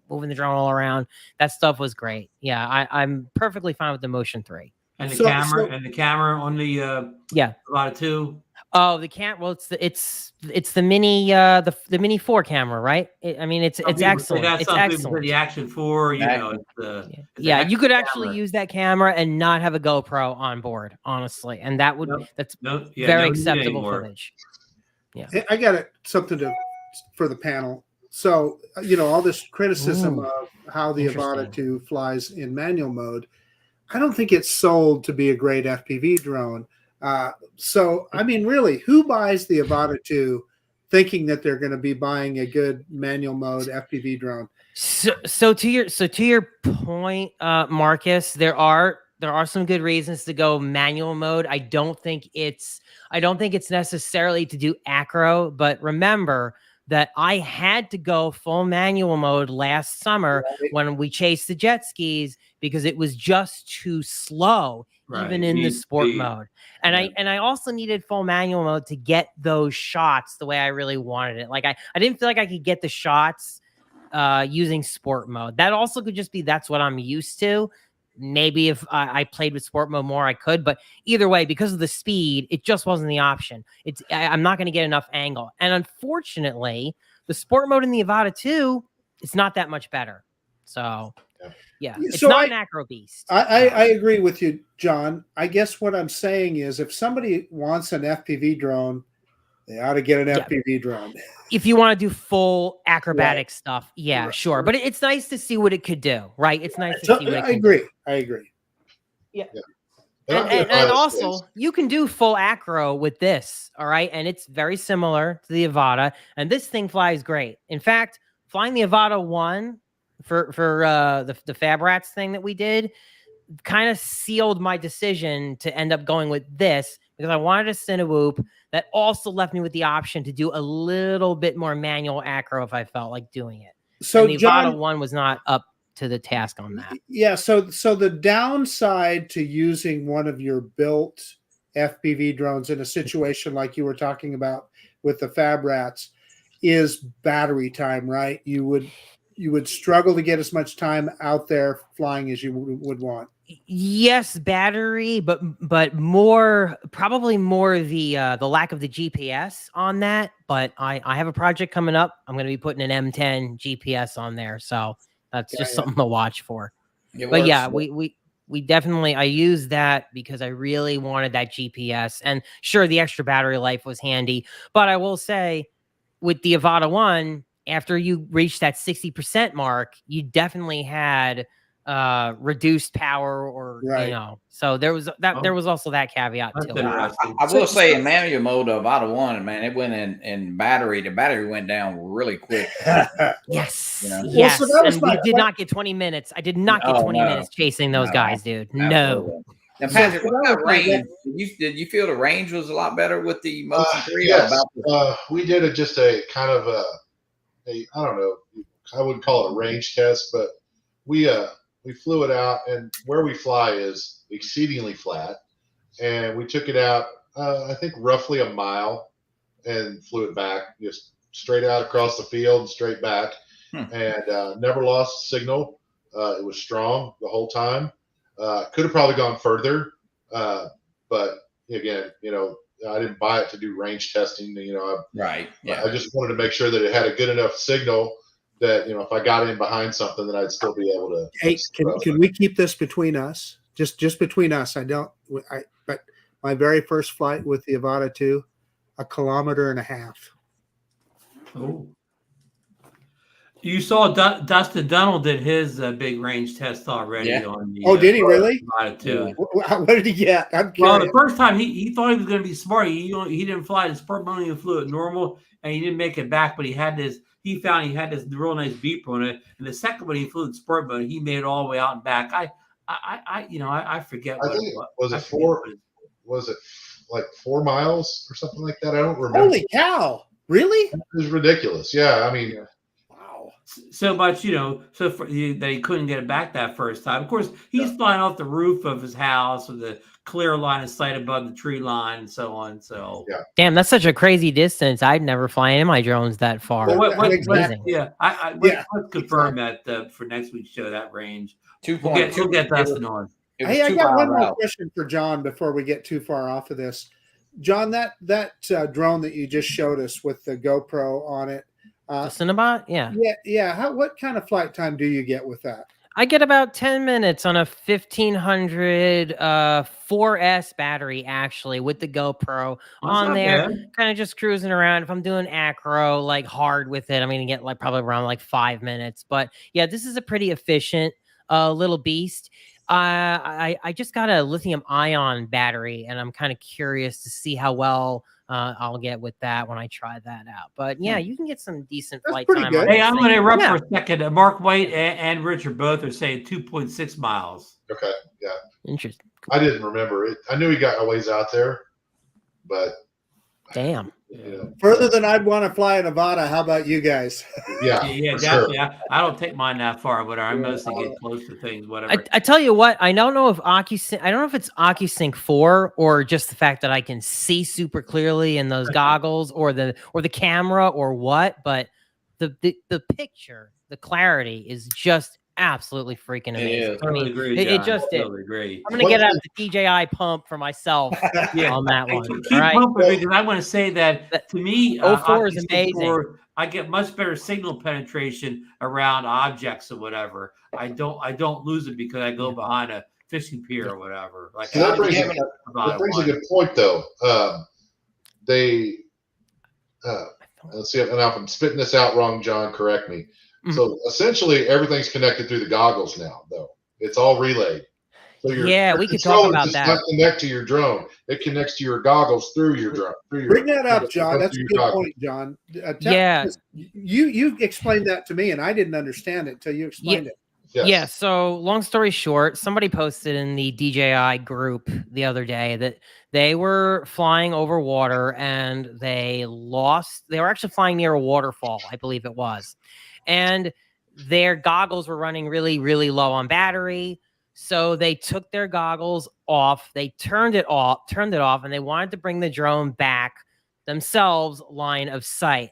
S5: moving the drone all around. That stuff was great. Yeah, I'm perfectly fine with the Motion 3.
S3: And the camera on the Avata 2.
S5: Oh, the camera. Well, it's the mini the mini 4 camera, right? It's excellent. It's excellent.
S3: The Action 4,
S5: you could actually use that camera and not have a GoPro on board, honestly, and that's very acceptable footage. Yeah,
S2: I got something for the panel. So all this criticism of how the Avata 2 flies in manual mode, I don't think it's sold to be a great FPV drone. So, really, who buys the Avata 2 thinking that they're going to be buying a good manual mode FPV drone?
S5: So to your point, Marcus, there are some good reasons to go manual mode. I don't think it's necessarily to do acro, but remember that I had to go full manual mode last summer when we chased the jet skis because it was just too slow, even in the sport mode. And I also needed full manual mode to get those shots the way I really wanted it. Like I didn't feel like I could get the shots using sport mode. That also could just be that's what I'm used to. Maybe if I played with sport mode more, I could. But either way, because of the speed, it just wasn't the option. I'm not going to get enough angle. And unfortunately, the sport mode in the Avata 2, it's not that much better. So, yeah, it's not an acro beast.
S2: I agree with you, John. I guess what I'm saying is if somebody wants an FPV drone, they ought to get an FPV drone.
S5: If you want to do full acrobatic stuff, sure. But it's nice to see what it could do, right? It's nice to see what it can do.
S2: I agree.
S5: Yeah. And also, you can do full acro with this, all right? And it's very similar to the Avata. And this thing flies great. In fact, flying the Avata 1 for the Fab Rats thing that we did kind of sealed my decision to end up going with this because I wanted a Cinewhoop that also left me with the option to do a little bit more manual acro if I felt like doing it. So and the Avata 1 was not up to the task on that.
S2: Yeah. So the downside to using one of your built FPV drones in a situation like you were talking about with the Fab Rats is battery time, right? You would struggle to get as much time out there flying as you would want.
S5: Yes, battery, but probably more the lack of the GPS on that. But I have a project coming up. I'm going to be putting an M10 GPS on there, so that's just something to watch for. But yeah, we definitely, I used that because I really wanted that GPS, and sure, the extra battery life was handy. But I will say, with the Avata 1, after you reach that 60% mark, you definitely had reduced power, or so there was that. There was also that caveat to it.
S4: I will say, in manual mode of Avata 1, man, it went in battery. The battery went down really quick.
S5: Yes,
S4: you know?
S5: Yes. Well, so and we did not get 20 minutes. I did not get 20 minutes chasing those guys, dude. No.
S4: Now, Patrick, what about range? Did you feel the range was a lot better with the Motion 3?
S1: Yes. We did just a kind of a I don't know, I wouldn't call it a range test, but we flew it out, and where we fly is exceedingly flat, and we took it out I think roughly a mile and flew it back, just straight out across the field and straight back, and never lost signal. It was strong the whole time. Could have probably gone further, but again, I didn't buy it to do range testing.
S4: Right. Yeah.
S1: I just wanted to make sure that it had a good enough signal that if I got in behind something, that I'd still be able to.
S2: Hey, can we keep this between us? Just between us. But my very first flight with the Avata 2, 1.5 kilometers.
S3: Oh. You saw Dustin Dunnell did his big range test already on the.
S2: Did he really?
S3: Avata 2.
S2: What did he get? I'm curious.
S3: Well, the first time he thought he was going to be smart. He didn't fly the sport money and flew it normal, and he didn't make it back. But he found he had this real nice beeper on it. And the second one he flew in sport mode, he made it all the way out and back. I forget.
S1: I think was it 4? Was it like 4 miles or something like that? I don't remember.
S2: Holy cow! Really?
S1: It was ridiculous. Yeah, I mean.
S3: So much, that he couldn't get it back that first time. Of course, he's flying off the roof of his house with a clear line of sight above the tree line and so on. So,
S5: damn, that's such a crazy distance. I'd never fly any of my drones that far.
S3: Let's confirm that for next week's show, that range. We'll get Dustin on.
S2: Hey, I got one more question for John before we get too far off of this. John, that drone that you just showed us with the GoPro on it.
S5: The Cinnabot?
S2: Yeah. What kind of flight time do you get with that?
S5: I get about 10 minutes on a 1500 4S battery, actually, with the GoPro on there. Kind of just cruising around. If I'm doing acro, like hard with it, I'm going to get probably around 5 minutes. But yeah, this is a pretty efficient little beast. I just got a lithium ion battery, and I'm kind of curious to see how well I'll get with that when I try that out. But yeah, you can get some decent flight time.
S3: Hey, I'm going to interrupt for a second. Mark White and Richard both are saying 2.6 miles.
S1: Okay, yeah.
S5: Interesting.
S1: I didn't remember it. I knew he got a ways out there, but
S5: damn.
S2: Further than I'd want to fly in Avata. How about you guys?
S1: Yeah,
S3: definitely. Sure. I don't take mine that far, but I mostly get close to things. Whatever.
S5: I tell you what, I don't know if it's OcuSync 4 or just the fact that I can see super clearly in those goggles, or the camera, or what. But the picture, the clarity is just absolutely freaking amazing.
S3: Totally agree,
S5: it just did.
S3: Totally agree.
S5: I'm gonna get out the DJI pump for myself on that one.
S3: Keep pumping, because I want to say that to me,
S5: 04 is amazing.
S3: I get much better signal penetration around objects or whatever. I don't lose it because I go behind a fishing pier or whatever.
S1: That brings a good point, though. Let's see, and if I'm spitting this out wrong, John, correct me. So essentially, everything's connected through the goggles now, though. It's all relayed. So
S5: we could talk about that.
S1: It does not connect to your drone. It connects to your goggles through your drone.
S2: Bring that up, John. That's a good point, John. You explained that to me, and I didn't understand it until you explained it.
S1: Yes.
S5: Yeah, so long story short, somebody posted in the DJI group the other day that they were flying over water, and they were actually flying near a waterfall, I believe it was. And their goggles were running really, really low on battery. So they took their goggles off, they turned it off, and they wanted to bring the drone back themselves line of sight.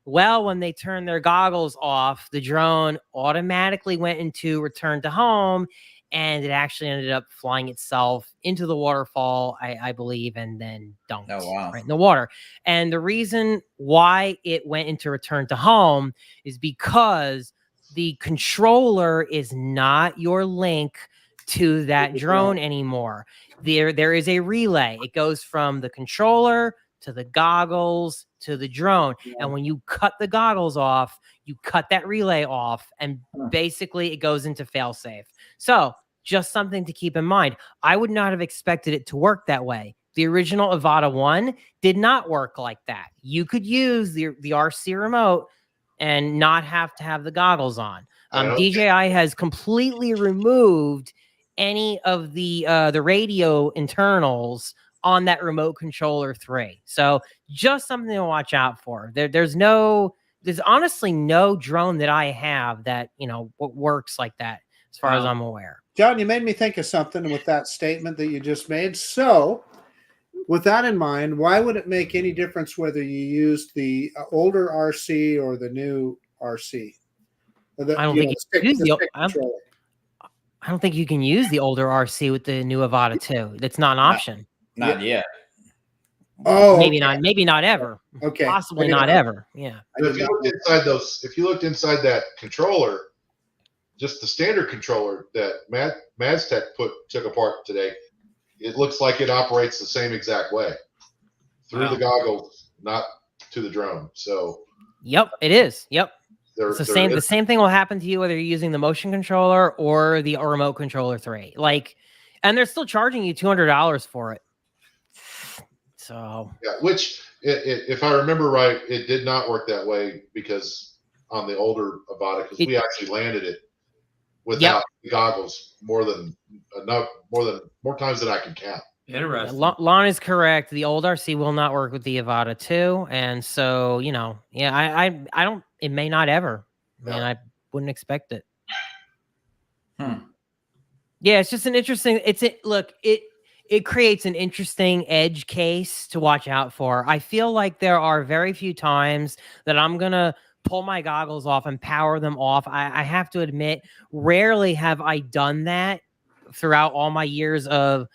S5: Well, when they turned their goggles off, the drone automatically went into return to home, and it actually ended up flying itself into the waterfall, I believe, and then dunked right in the water. And the reason why it went into return to home is because the controller is not your link to that drone anymore. There is a relay. It goes from the controller to the goggles to the drone. And when you cut the goggles off, you cut that relay off, and basically it goes into failsafe. So just something to keep in mind. I would not have expected it to work that way. The original Avata 1 did not work like that. You could use the RC remote and not have to have the goggles on. DJI has completely removed any of the radio internals on that remote controller 3. So just something to watch out for. There's honestly no drone that I have that, works like that as far as I'm aware.
S2: John, you made me think of something with that statement that you just made. So with that in mind, why would it make any difference whether you used the older RC or the new RC?
S5: I don't think you can use the older RC with the new Avata 2. That's not an option.
S4: Not yet.
S2: Oh,
S5: maybe not ever.
S2: Okay,
S5: possibly not ever. Yeah.
S1: If you looked inside that controller, just the standard controller that Maztec took apart today, it looks like it operates the same exact way through the goggles, not to the drone. So.
S5: Yep, it is. Yep. It's the same thing will happen to you whether you're using the motion controller or the remote controller 3. And they're still charging you $200 for it. So
S1: yeah, which if I remember right, it did not work that way because on the older Avata, because we actually landed it without the goggles more times than I can count.
S3: Interesting.
S5: Lon is correct. The old RC will not work with the Avata 2, and so I don't. It may not ever, and I wouldn't expect it. Yeah, it's just an interesting. It creates an interesting edge case to watch out for. I feel like there are very few times that I'm gonna pull my goggles off and power them off. I have to admit, rarely have I done that throughout all my years of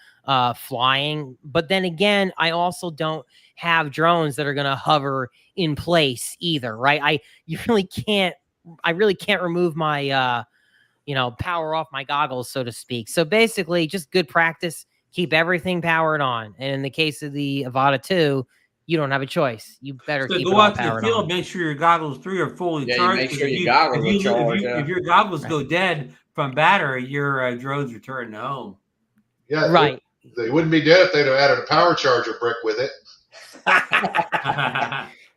S5: flying. But then again, I also don't have drones that are going to hover in place either, right? I really can't remove my power off my goggles, so to speak. So basically just good practice, keep everything powered on. And in the case of the Avata 2, you don't have a choice. You better keep it all powered on. Go out to the field,
S3: make sure your goggles 3 are fully charged.
S4: Make sure your goggles are charged.
S3: If your goggles go dead from battery, your drone's returning home.
S1: Yeah,
S5: right.
S1: They wouldn't be dead if they'd have added a power charger brick with it.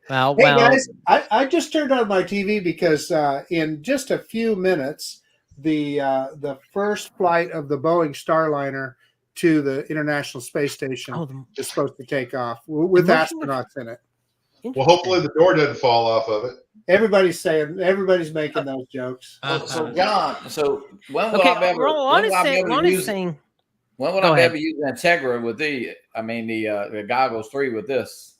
S5: Well,
S2: guys, I just turned on my TV because in just a few minutes, the first flight of the Boeing Starliner to the International Space Station is supposed to take off with astronauts in it.
S1: Well, hopefully the door doesn't fall off of it.
S2: Everybody's making those jokes.
S4: So John, when will I be able to use an Integra with the goggles 3 with this?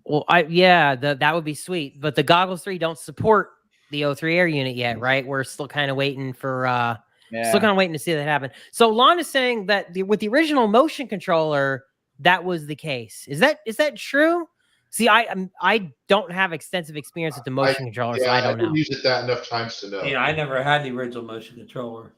S5: Well, that would be sweet. But the goggles 3 don't support the O3 Air unit yet, right? We're still kind of waiting for still kind of waiting to see that happen. So Lon is saying that with the original motion controller, that was the case. Is that true? See, I don't have extensive experience with the motion controller, so I don't know.
S1: I didn't use it that enough times to know.
S3: Yeah, I never had the original motion controller.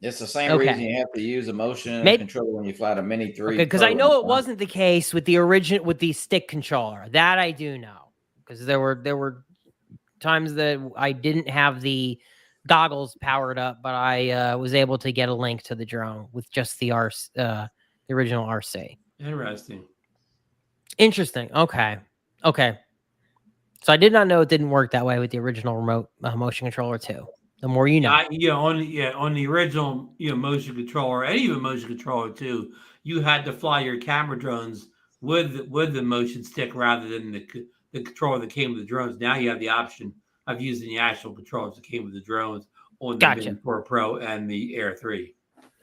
S4: It's the same reason you have to use a motion controller when you fly the Mini 3.
S5: Because I know it wasn't the case with the stick controller. That I do know. Because there were times that I didn't have the goggles powered up, but I was able to get a link to the drone with just the original RC. Interesting. Okay. So I did not know it didn't work that way with the original remote motion controller too. The more you know.
S3: On the original motion controller, and even motion controller too, you had to fly your camera drones with the motion stick rather than the controller that came with the drones. Now you have the option of using the actual controllers that came with the drones, on the
S5: Gotcha.
S3: Mini 4 Pro and the Air 3.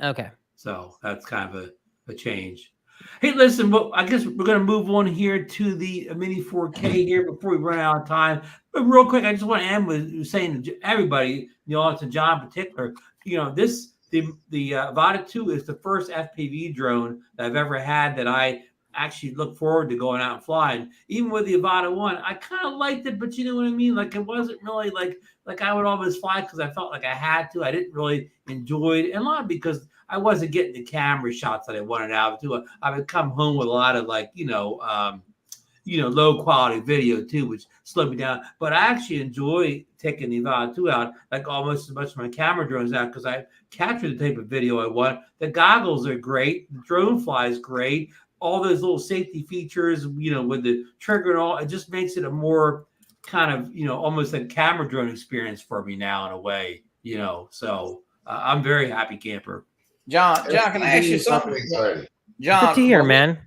S5: Okay.
S3: So that's kind of a change. Hey, listen, well, I guess we're going to move on here to the Mini 4K here before we run out of time. But real quick, I just want to end with saying to everybody, the audience and John in particular, you know, the Avata 2 is the first FPV drone that I've ever had that I actually look forward to going out and flying. Even with the Avata 1, I kind of liked it, but you know what I mean? Like, it wasn't really like I would always fly because I felt like I had to. I didn't really enjoy it, and a lot because I wasn't getting the camera shots that I wanted out of too. I would come home with a lot of like, low quality video too, which slowed me down. But I actually enjoy taking the Avata 2 out, like almost as much as my camera drones out, because I capture the type of video I want. The goggles are great. The DroneFly is great. All those little safety features, with the trigger and all, it just makes it a more kind of, almost a camera drone experience for me now in a way, So I'm very happy camper.
S4: John, can I ask you something? John,
S5: good to hear, man.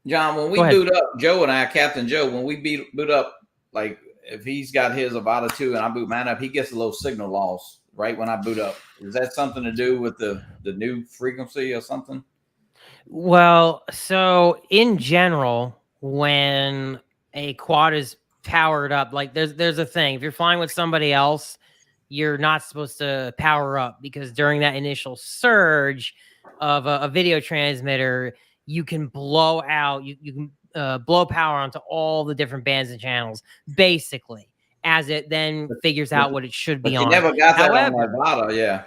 S4: John, when we boot up, Joe and I, Captain Joe, when we boot up, like if he's got his Avata 2 and I boot mine up, he gets a little signal loss right when I boot up. Is that something to do with the new frequency or something?
S5: Well, so in general, when a quad is powered up, like there's a thing. If you're flying with somebody else, you're not supposed to power up because during that initial surge of a video transmitter, you can blow out, you can blow power onto all the different bands and channels, basically, as it then figures out what it should be on.
S4: You never got that on Avata, yeah.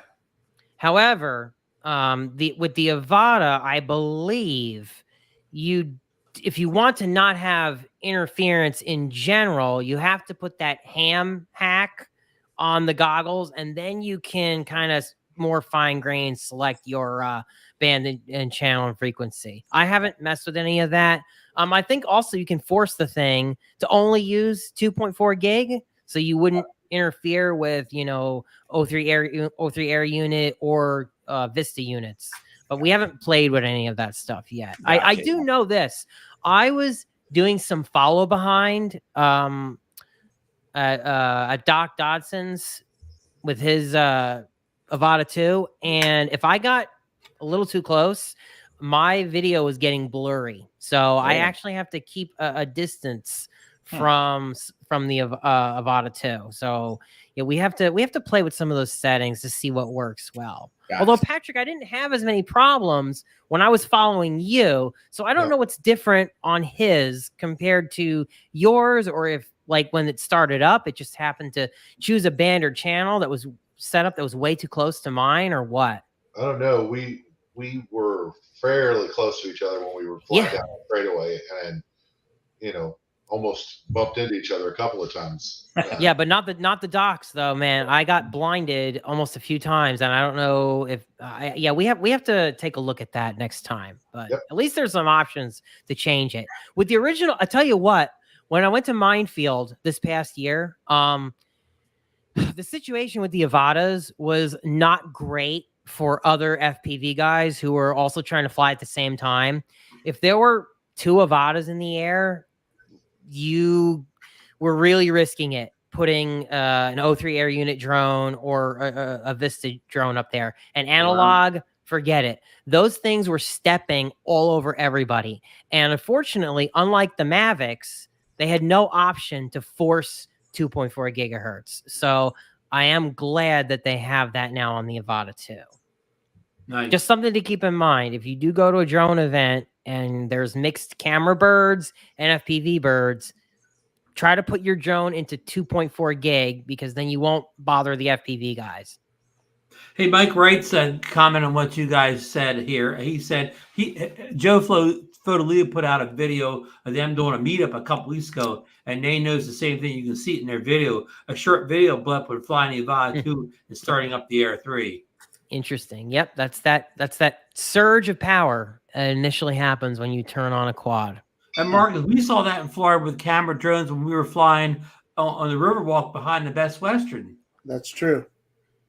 S5: However, with the Avata, I believe if you want to not have interference in general, you have to put that ham hack on the goggles, and then you can kind of more fine-grained select your band and channel and frequency. I haven't messed with any of that. I think also you can force the thing to only use 2.4 gig, so you wouldn't interfere with, O3 air unit or Vista units. But we haven't played with any of that stuff yet. Gotcha. I do know this. I was doing some follow behind at Doc Dodson's with his Avata 2, and if I got a little too close, my video was getting blurry. So I actually have to keep a distance from the Avata 2. So yeah, we have to play with some of those settings to see what works well. Gotcha. Although Patrick, I didn't have as many problems when I was following you, so I don't know what's different on his compared to yours, or if like when it started up, it just happened to choose a band or channel that was set up that was way too close to mine, or what?
S1: I don't know. We were fairly close to each other when we were flying down the straightaway, and almost bumped into each other a couple of times.
S5: Yeah, but not the docks though, man. I got blinded almost a few times, and I don't know if we have to take a look at that next time. But at least there's some options to change it. With the original, I tell you what, when I went to Minefield this past year, the situation with the Avatas was not great for other FPV guys who were also trying to fly at the same time. If there were two Avatas in the air, you were really risking it, putting an O3 air unit drone or a Vista drone up there. And analog, forget it. Those things were stepping all over everybody. And unfortunately, unlike the Mavics, they had no option to force 2.4 gigahertz. So I am glad that they have that now on the Avata 2. Nice. Just something to keep in mind. If you do go to a drone event and there's mixed camera birds and FPV birds, try to put your drone into 2.4 gig, because then you won't bother the FPV guys.
S3: Hey, Mike Wright said, comment on what you guys said here. He said Joe Fotolia put out a video of them doing a meetup a couple weeks ago, and they knows the same thing. You can see it in their video. A short video blip would flying the Avata 2 and starting up the Air 3.
S5: Interesting. Yep, that's that surge of power initially happens when you turn on a quad.
S3: And Marcus, we saw that in Florida with camera drones when we were flying on the Riverwalk behind the Best Western.
S2: That's true.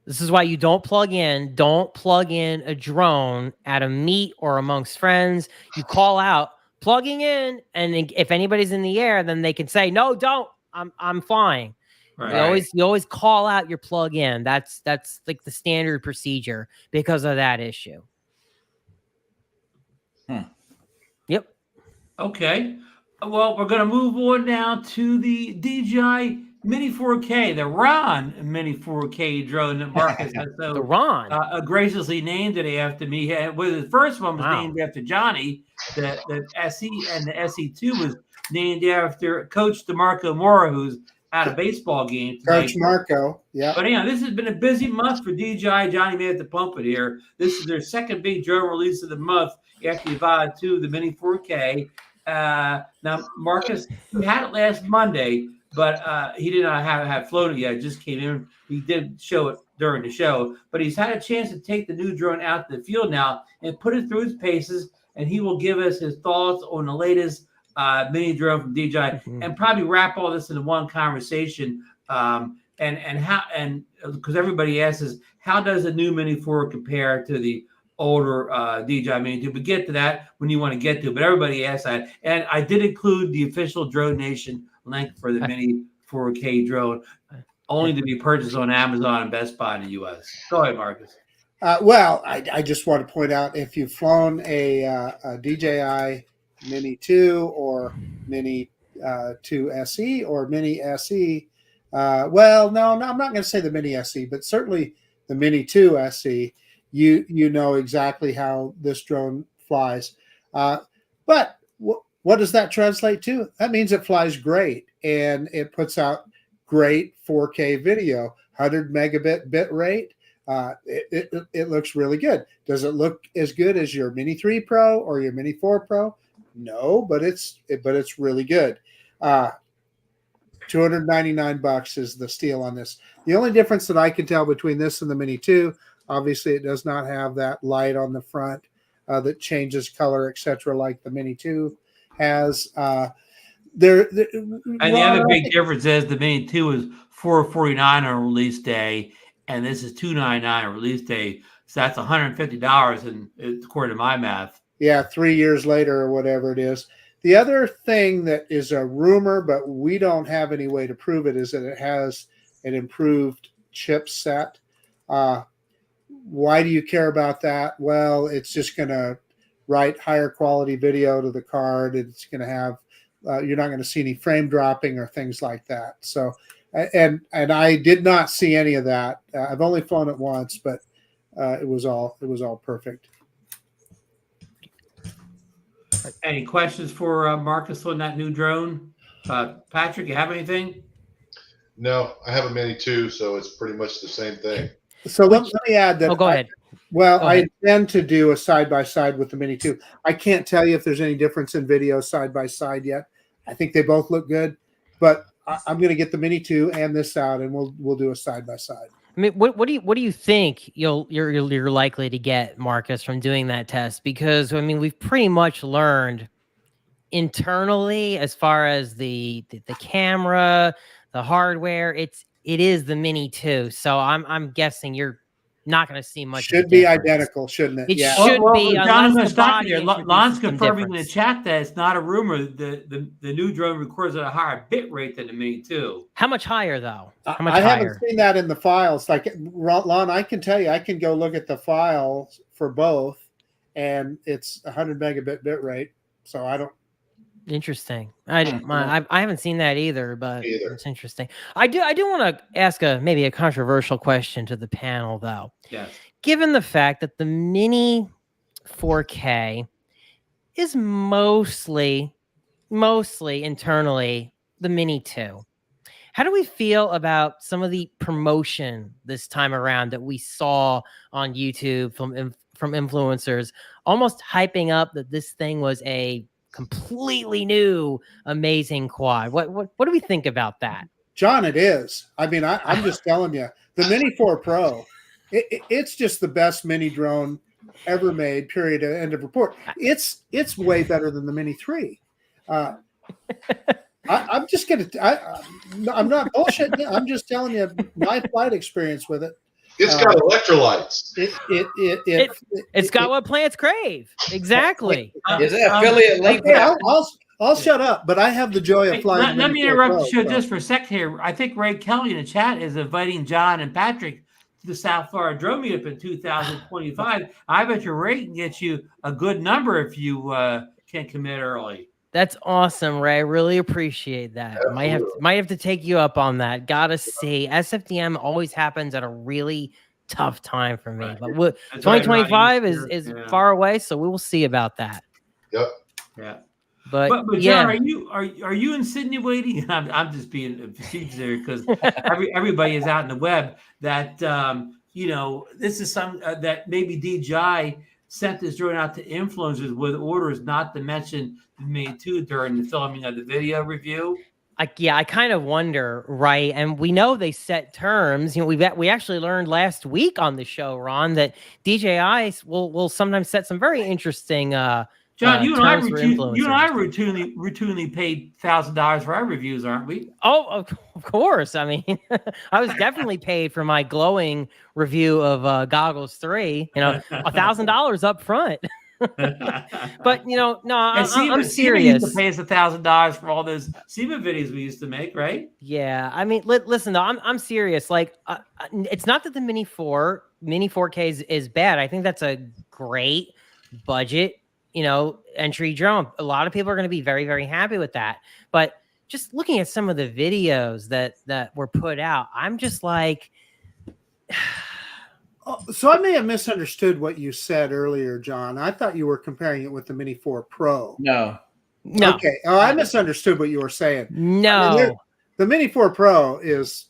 S5: This is why you don't plug in a drone at a meet or amongst friends. You call out plugging in, and if anybody's in the air, then they can say, "No, don't. I'm flying."
S3: Right.
S5: You always call out your plug-in. That's like the standard procedure because of that issue. Yep.
S3: Okay. Well, we're going to move on now to the DJI Mini 4K, the Ron Mini 4K drone that Marcus has so
S5: The Ron.
S3: Graciously named it after me. Well, the first one was named after Johnny. The SE and the SE2 was named after Coach DeMarco Mora, who's at a baseball game tonight.
S2: Coach Marco, yeah.
S3: But anyhow, this has been a busy month for DJI. Johnny may have to pump it here. This is their second big drone release of the month after the Avata 2, the Mini 4K. Now, Marcus, he had it last Monday, but he did not have flown it yet. It just came in. He did show it during the show, but he's had a chance to take the new drone out to the field now and put it through its paces, and he will give us his thoughts on the latest mini drone from DJI, and probably wrap all this into one conversation. And how, and because everybody asks us, how does the new Mini 4 compare to the older DJI Mini 2? We get to that when you want to get to it, but everybody asks that. And I did include the official DroneNation link for the Mini 4K drone, only to be purchased on Amazon and Best Buy in the U.S. Go ahead, Marcus.
S2: Well, I just want to point out, if you've flown a DJI Mini 2 or Mini 2 SE or Mini SE, well, no, I'm not going to say the Mini SE, but certainly the Mini 2 SE, you know exactly how this drone flies. But what does that translate to? That means it flies great, and it puts out great 4K video, 100 megabit bit rate. It looks really good. Does it look as good as your Mini 3 Pro or your Mini 4 Pro? No, but it's really good. $299 is the steal on this. The only difference that I can tell between this and the Mini 2, obviously it does not have that light on the front that changes color, etc., like the Mini 2 has. And
S3: the other big difference is the Mini 2 is $449 on release day, and this is $299 on release day. So that's $150, and according to my math.
S2: Yeah, 3 years later or whatever it is. The other thing that is a rumor, but we don't have any way to prove it, is that it has an improved chipset. Why do you care about that? Well, it's just going to write higher quality video to the card. It's going to have, you're not going to see any frame dropping or things like that. So, and I did not see any of that. I've only flown it once, but it was all perfect.
S3: Any questions for Marcus on that new drone? Patrick, you have anything?
S1: No, I have a Mini 2, so it's pretty much the same thing.
S2: So let me add that.
S5: Oh, go ahead.
S2: I intend to do a side-by-side with the Mini 2. I can't tell you if there's any difference in video side-by-side yet. I think they both look good, but I'm going to get the Mini 2 and this out, and we'll do a side-by-side.
S5: I mean, what do you think you're likely to get, Marcus, from doing that test? Because I mean, we've pretty much learned internally, as far as the camera, the hardware, it is the Mini 2. So I'm guessing you're not going to see much.
S2: Should be identical, shouldn't it?
S5: It should be.
S3: John's going to stop you. Lon's confirming in the chat that it's not a rumor. The new drone records at a higher bit rate than the Mini 2.
S5: How much higher, though? How much
S2: I
S5: higher?
S2: haven't seen that in the files. Like, Lon, I can tell you, I can go look at the files for both, and it's 100 megabit bit rate. So I don't.
S5: Interesting. I haven't seen that either, but it's interesting. I do want to ask maybe a controversial question to the panel, though.
S3: Yes.
S5: Given the fact that the Mini 4K is mostly internally the Mini 2, how do we feel about some of the promotion this time around that we saw on YouTube from influencers, almost hyping up that this thing was a completely new, amazing quad? What do we think about that,
S2: John? It is. I mean, I'm just telling you, the Mini 4 Pro, it's just the best mini drone ever made. Period. End of report. It's way better than the Mini 3. I'm just gonna. I'm not bullshitting you. I'm just telling you my flight experience with it.
S1: It's got electrolytes.
S5: It's got what plants crave. Exactly.
S4: Is that affiliate link?
S2: Okay, I'll shut up, but I have the joy of
S3: Hey,
S2: flying.
S3: let me
S2: 24
S3: interrupt
S2: Pro,
S3: the show
S2: so.
S3: just for a second here. I think Ray Kelly in the chat is inviting John and Patrick to the South Florida Drone Meetup in 2025. I bet your Ray can get you a good number if you can commit early.
S5: That's awesome, Ray. I really appreciate that. Might have to take you up on that. Gotta see. SFDM always happens at a really tough time for me.
S3: Right.
S5: But 2025 is far away, so we will see about that.
S1: Yep.
S3: Yeah.
S5: But
S3: John,
S5: yeah,
S3: are you insinuating? I'm just being facetious there because everybody is out in the web that this is some that maybe DJI sent this drone out to influencers with orders not to mention me too during the filming of the video review.
S5: I kind of wonder, right? And we know they set terms. We actually learned last week on the show, Ron, that DJI will sometimes set some very interesting.
S3: John, you and I routinely paid $1,000 for our reviews, aren't we?
S5: Oh, of course. I mean, I was definitely paid for my glowing review of Goggles 3. $1,000 up front. But no, I'm serious.
S3: Used to pay us $1,000 for all those SEMA videos we used to make, right?
S5: Yeah, I mean, listen though, I'm serious. Like, it's not that the Mini 4K is bad. I think that's a great budget, entry drone. A lot of people are going to be very, very happy with that. But just looking at some of the videos that were put out, I'm just like.
S2: So I may have misunderstood what you said earlier, John. I thought you were comparing it with the Mini 4 Pro.
S4: No.
S2: Okay. Oh, I misunderstood what you were saying.
S5: No.
S2: The Mini 4 Pro is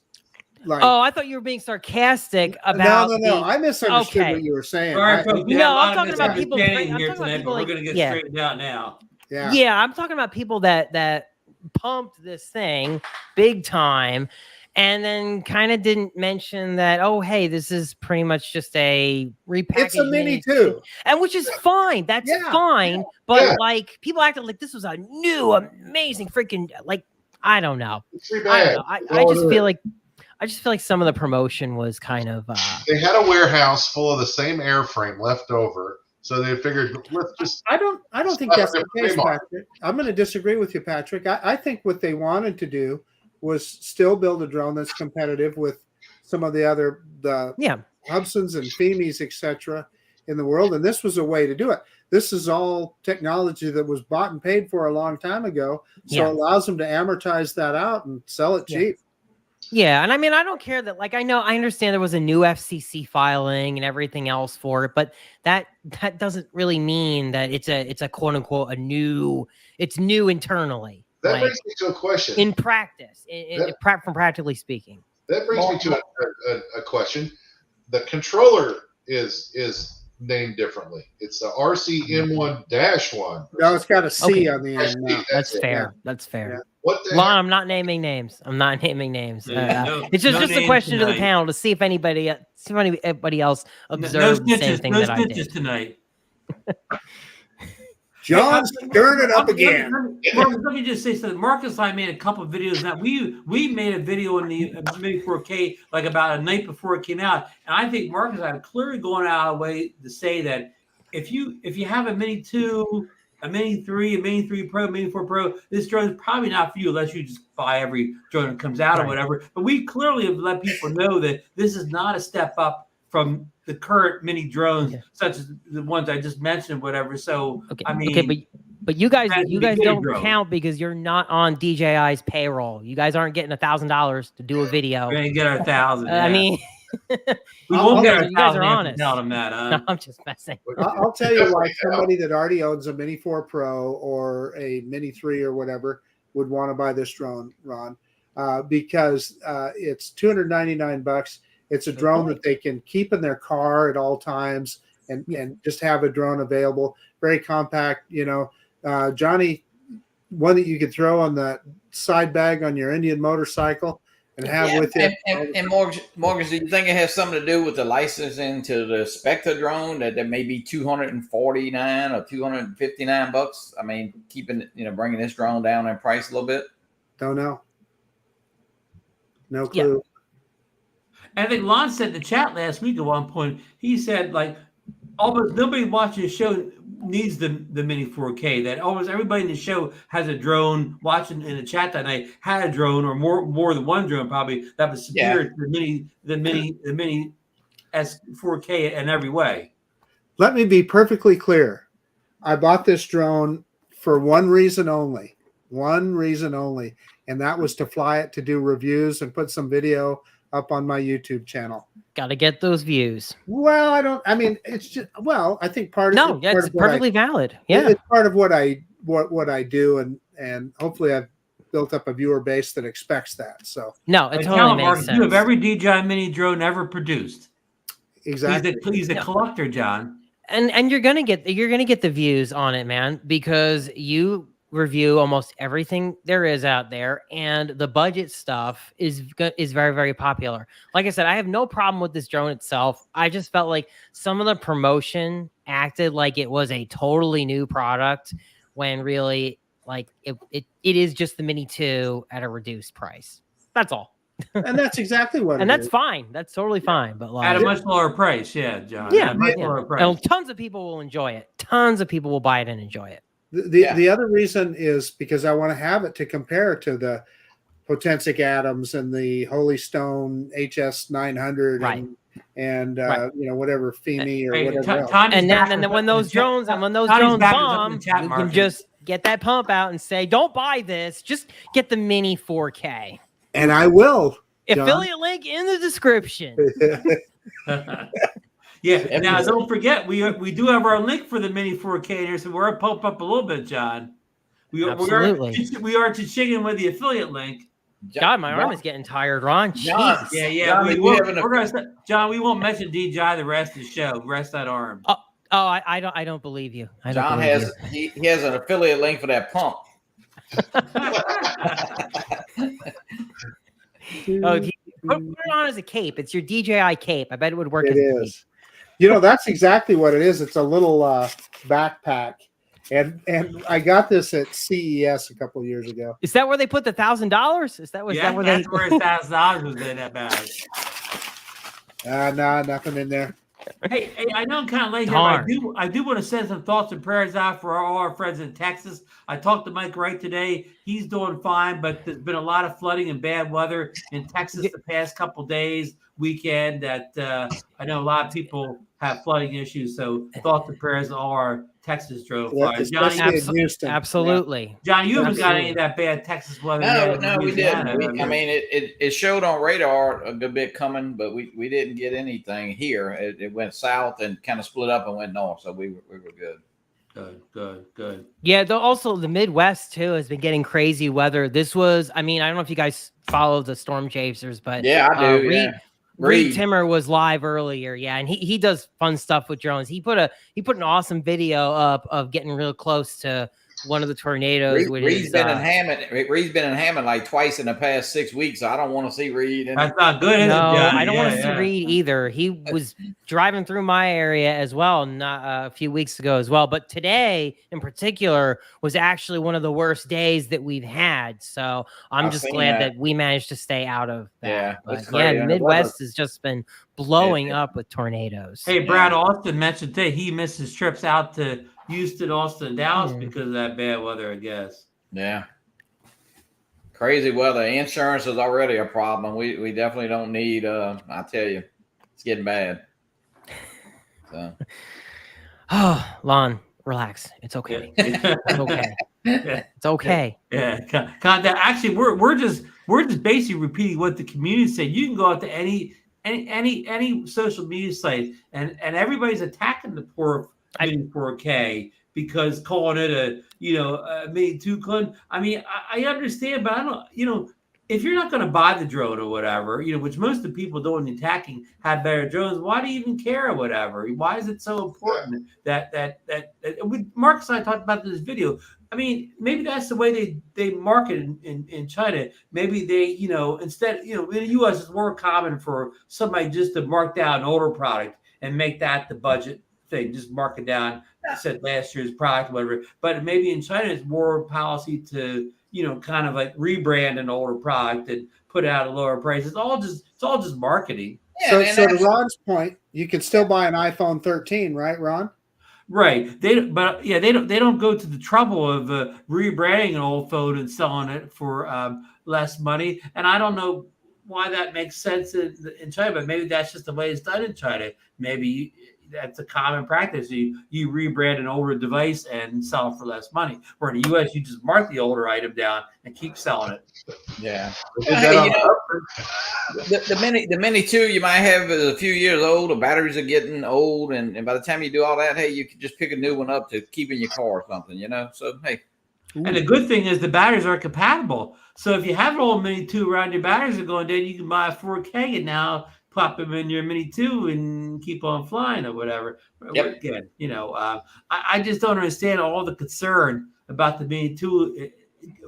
S2: like.
S5: Oh, I thought you were being sarcastic about.
S2: No. I misunderstood what you were saying.
S3: All right, folks,
S5: I'm talking about people
S3: here tonight, but we're going to get straightened out now.
S5: Yeah, I'm talking about people that pumped this thing big time. And then kind of didn't mention that, oh, hey, this is pretty much just a repackaged.
S2: It's a Mini 2.
S5: And which is fine. That's fine. But like people acted like this was a new, amazing freaking, like, I don't know.
S1: It's pretty bad.
S5: I just feel like some of the promotion was kind of
S1: they had a warehouse full of the same airframe left over. So they figured, let's just.
S2: I don't think that's the case, Patrick. I'm going to disagree with you, Patrick. I think what they wanted to do was still build a drone that's competitive with some of the other Hubsons and Femis, etc. in the world, and this was a way to do it. This is all technology that was bought and paid for a long time ago, so it allows them to amortize that out and sell it cheap.
S5: Yeah, and I mean, I don't care that. Like, I understand there was a new FCC filing and everything else for it, but that doesn't really mean that it's a quote unquote it's new internally.
S1: That brings me to a question.
S5: In practice, from practically speaking.
S1: That brings me to a question. The controller is named differently. It's the RCM1-1.
S2: No, it's got a C on the end. No.
S5: That's fair. That's fair.
S2: Yeah.
S1: What the
S5: Lon, I'm not naming names. It's just a question to the panel to see if anybody else observed the same thing that I did
S3: tonight.
S2: John's stirring it up again.
S3: Let me just say something. Marcus and I made a couple of videos. Now we made a video in the Mini 4K like about a night before it came out, and I think Marcus and I are clearly going out of the way to say that if you have a Mini 2, a Mini 3, a Mini 3 Pro, Mini 4 Pro, this drone is probably not for you unless you just buy every drone that comes out or whatever. But we clearly have let people know that this is not a step up from the current mini drones, such as the ones I just mentioned, whatever. So, I mean,
S5: but you guys don't count because you're not on DJI's payroll. You guys aren't getting $1,000 to do a video.
S3: We're gonna get our 1,000.
S5: I mean,
S3: we won't get our 1,000.
S5: You guys are honest.
S3: Tell them that.
S5: No, I'm just messing.
S2: I'll tell you why somebody that already owns a Mini 4 Pro or a Mini 3 or whatever would want to buy this drone, Ron, because it's $299. It's a drone that they can keep in their car at all times and just have a drone available. Very compact, Johnny, one that you could throw on the side bag on your Indian motorcycle and have with you.
S4: And Morgan, do you think it has something to do with the licensing to the Spectre drone that may be $249 or $259? I mean, bringing this drone down in price a little bit.
S2: Don't know. No clue.
S3: Yeah. I think Lon said in the chat last week at one point, he said, like, almost nobody watching the show needs the Mini 4K. That almost everybody in the show has a drone. Watching in the chat that night had a drone or more than one drone probably that was superior to the Mini S4K in every way.
S2: Let me be perfectly clear. I bought this drone for one reason only, and that was to fly it to do reviews and put some video up on my YouTube channel.
S5: Got to get those views.
S2: Well, it's just, I think
S5: it's perfectly valid. Yeah.
S2: It's part of what I do. And hopefully I've built up a viewer base that expects that. So
S5: no, it totally makes sense.
S3: You have every DJI Mini drone ever produced.
S2: Exactly.
S3: He's a collector, John.
S5: And you're gonna get the views on it, man, because you review almost everything there is out there, and the budget stuff is very, very popular. Like I said, I have no problem with this drone itself. I just felt like some of the promotion acted like it was a totally new product when really like it is just the Mini 2 at a reduced price. That's all.
S2: And that's exactly what.
S5: And that's fine. That's totally fine. But like,
S3: at a much lower price, John.
S5: Yeah,
S3: much lower price.
S5: And tons of people will enjoy it. Tons of people will buy it and enjoy it.
S2: The other reason is because I want to have it to compare to the Potensic Adams and the Holy Stone HS 900 and whatever FEMI or whatever else.
S5: And then when those drones bomb, you can just get that pump out and say, "Don't buy this. Just get the Mini 4K."
S2: And I will.
S5: Affiliate link in the description.
S3: Yeah. Now, don't forget, we do have our link for the Mini 4K here, so we're pump up a little bit, John. We are chicken with the affiliate link.
S5: God, my arm is getting tired, Ron.
S3: John, yeah. John, we won't mention DJI the rest of the show. Rest that arm.
S5: I don't believe you.
S4: John has an affiliate link for that pump.
S5: Put it on as a cape. It's your DJI cape. I bet it would work.
S2: It is. That's exactly what it is. It's a little backpack, and I got this at CES a couple of years ago.
S5: Is that where they put the $1,000? Is that where
S3: $1,000 was in that bag?
S2: Nah, nothing in there.
S3: Hey, I know I'm kind of late here, but I do want to send some thoughts and prayers out for all our friends in Texas. I talked to Mike Wright today. He's doing fine, but there's been a lot of flooding and bad weather in Texas the past couple days, weekend, that I know a lot of people have flooding issues. So thoughts and prayers to all our Texas drone flyers. Johnny,
S5: absolutely.
S3: John, you haven't got any of that bad Texas weather yet.
S4: No, we didn't. It showed on radar a good bit coming, but we didn't get anything here. It went south and kind of split up and went north, so we were good.
S3: Good.
S5: Yeah, also the Midwest too has been getting crazy weather. This was, I don't know if you guys follow the Storm Chasers, but
S4: yeah, I do.
S5: Reed Timmer was live earlier, and he does fun stuff with drones. He put an awesome video up of getting real close to one of the tornadoes.
S4: Reed's been in Hammond like twice in the past 6 weeks, so I don't want to see Reed.
S3: That's not good.
S5: No, I don't want to see Reed either. He was driving through my area as well, not a few weeks ago as well. But today, in particular, was actually one of the worst days that we've had. So I'm just glad that we managed to stay out of that. The Midwest has just been blowing up with tornadoes.
S3: Hey, Brad Austin mentioned today he missed his trips out to Houston, Austin, and Dallas because of that bad weather, I guess.
S4: Yeah. Crazy weather. Insurance is already a problem. We definitely don't need, I tell you, it's getting bad. So.
S5: Oh, Lon, relax. It's okay. It's okay. It's okay.
S3: Yeah. Actually, we're just basically repeating what the community said. You can go out to any social media site and everybody's attacking the poor Mini 4K because calling it a Mini 2 clone. I understand, but I don't. If you're not going to buy the drone or whatever, which most of the people doing the attacking have better drones, why do you even care or whatever? Why is it so important that Marcus and I talked about this video? Maybe that's the way they market in China. Maybe they, instead, in the U.S. it's more common for somebody just to mark down an older product and make that the budget thing, just mark it down. I said last year's product, whatever. But maybe in China it's more policy to, kind of like rebrand an older product and put out a lower price. It's all just marketing.
S2: Yeah, so to Ron's point, you can still buy an iPhone 13, right, Ron?
S3: Right. They don't go to the trouble of rebranding an old phone and selling it for less money. And I don't know why that makes sense in China, but maybe that's just the way it's done in China. Maybe that's a common practice. You rebrand an older device and sell it for less money. Where in the U.S., you just mark the older item down and keep selling it.
S4: Yeah.
S1: Hey,
S4: The Mini 2 you might have is a few years old. The batteries are getting old, and by the time you do all that, hey, you can just pick a new one up to keep in your car or something, So hey.
S3: And the good thing is the batteries are compatible. So if you have an old Mini 2 around, your batteries are going dead, you can buy a 4K and now plop them in your Mini 2 and keep on flying or whatever.
S4: Yep.
S3: Again, I just don't understand all the concern about the Mini 2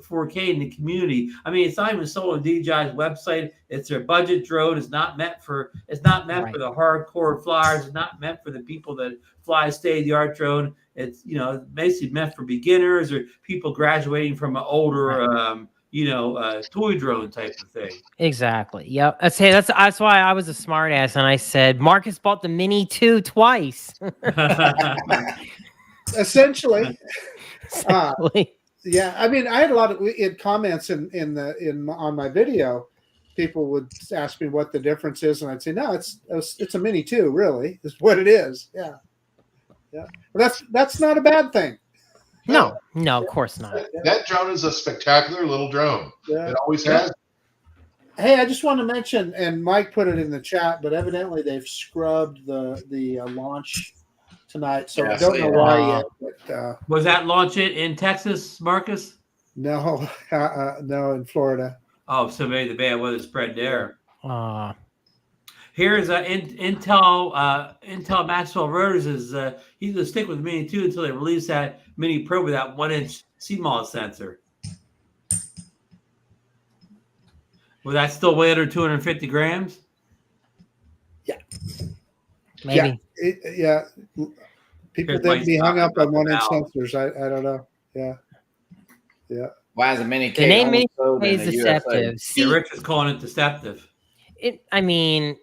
S3: 4K in the community. I mean, it's not even sold on DJI's website. It's their budget drone. It's not meant for the hardcore flyers. It's not meant for the people that fly state-of-the-art drone. It's basically meant for beginners or people graduating from an older toy drone type of thing.
S5: Exactly. Yep. That's why I was a smart ass and I said Marcus bought the Mini 2 twice.
S2: Essentially. Yeah, I mean, I had a lot of comments on my video. People would ask me what the difference is, and I'd say, no, it's a Mini 2, really, is what it is. Yeah, yeah. But that's not a bad thing.
S5: No, of course not.
S1: That drone is a spectacular little drone. Yeah. It always has.
S2: Hey, I just want to mention, and Mike put it in the chat, but evidently they've scrubbed the launch tonight, so I don't know why yet. But,
S3: was that launch it in Texas, Marcus?
S2: No, no, in Florida.
S3: Oh, so maybe the bad weather spread there. Here's Intel Maxwell Rotors is he's gonna stick with the Mini 2 until they release that Mini Pro with that 1-inch CMOS sensor. Will that still weigh under 250 grams?
S2: Yeah.
S5: Maybe.
S2: Yeah. People didn't be hung up on 1-inch sensors. I don't know. Yeah. Yeah.
S4: Why is a Mini
S5: K? The name Mini K is deceptive.
S3: See, Rich is calling it deceptive.
S5: I mean,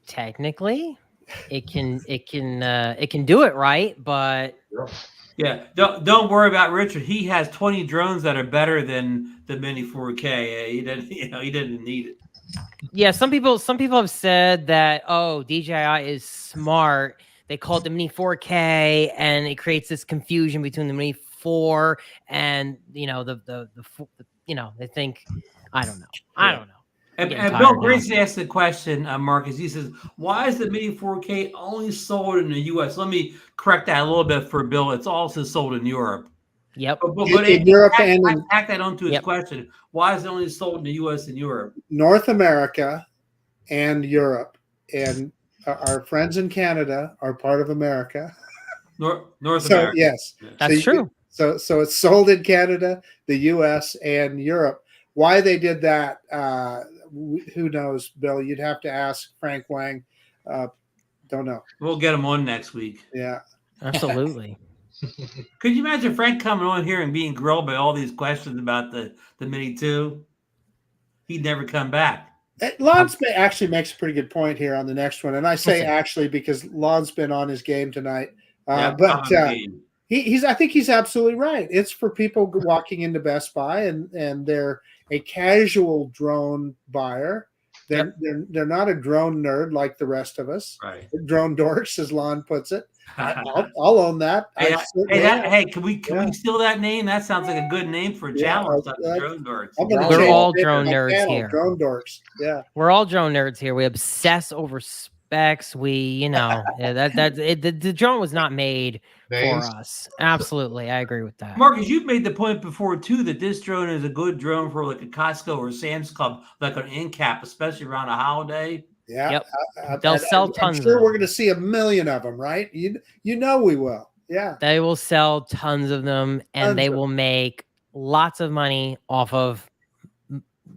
S5: technically, it can do it right, but
S3: yeah, don't worry about Richard. He has 20 drones that are better than the Mini 4K. He didn't need it.
S5: Yeah, some people have said that DJI is smart. They call it the Mini 4K, and it creates this confusion between the Mini 4 and they think I don't know.
S3: And Bill Grace asked the question, Marcus. He says, "Why is the Mini 4K only sold in the U.S.?" Let me correct that a little bit for Bill. It's also sold in Europe.
S5: Yep.
S3: But in Europe tack that onto his question. Why is it only sold in the U.S. and Europe?
S2: North America and Europe, and our friends in Canada are part of America.
S3: North America.
S2: Yes,
S5: that's true.
S2: So it's sold in Canada, the U.S., and Europe. Why they did that, who knows, Bill? You'd have to ask Frank Wang. Don't know.
S3: We'll get him on next week.
S2: Yeah,
S5: absolutely.
S3: Could you imagine Frank coming on here and being grilled by all these questions about the Mini 2? He'd never come back.
S2: Lon's actually makes a pretty good point here on the next one, and I say actually because Lon's been on his game tonight. I think he's absolutely right. It's for people walking into Best Buy and they're a casual drone buyer. They're not a drone nerd like the rest of us.
S3: Right.
S2: Drone dorks, as Lon puts it. I'll own that.
S3: Hey, can we steal that name? That sounds like a good name for a channel. Drone dorks.
S5: We're all drone nerds here.
S2: Drone dorks. Yeah.
S5: We're all drone nerds here. We obsess over specs. The drone was not made for us. Absolutely. I agree with that.
S3: Marcus, you've made the point before too that this drone is a good drone for like a Costco or Sam's Club, like an end cap, especially around a holiday.
S2: Yeah.
S5: Yep. They'll sell tons.
S2: I'm sure we're going to see 1 million of them, right? You know we will. Yeah.
S5: They will sell tons of them, and they will make lots of money off of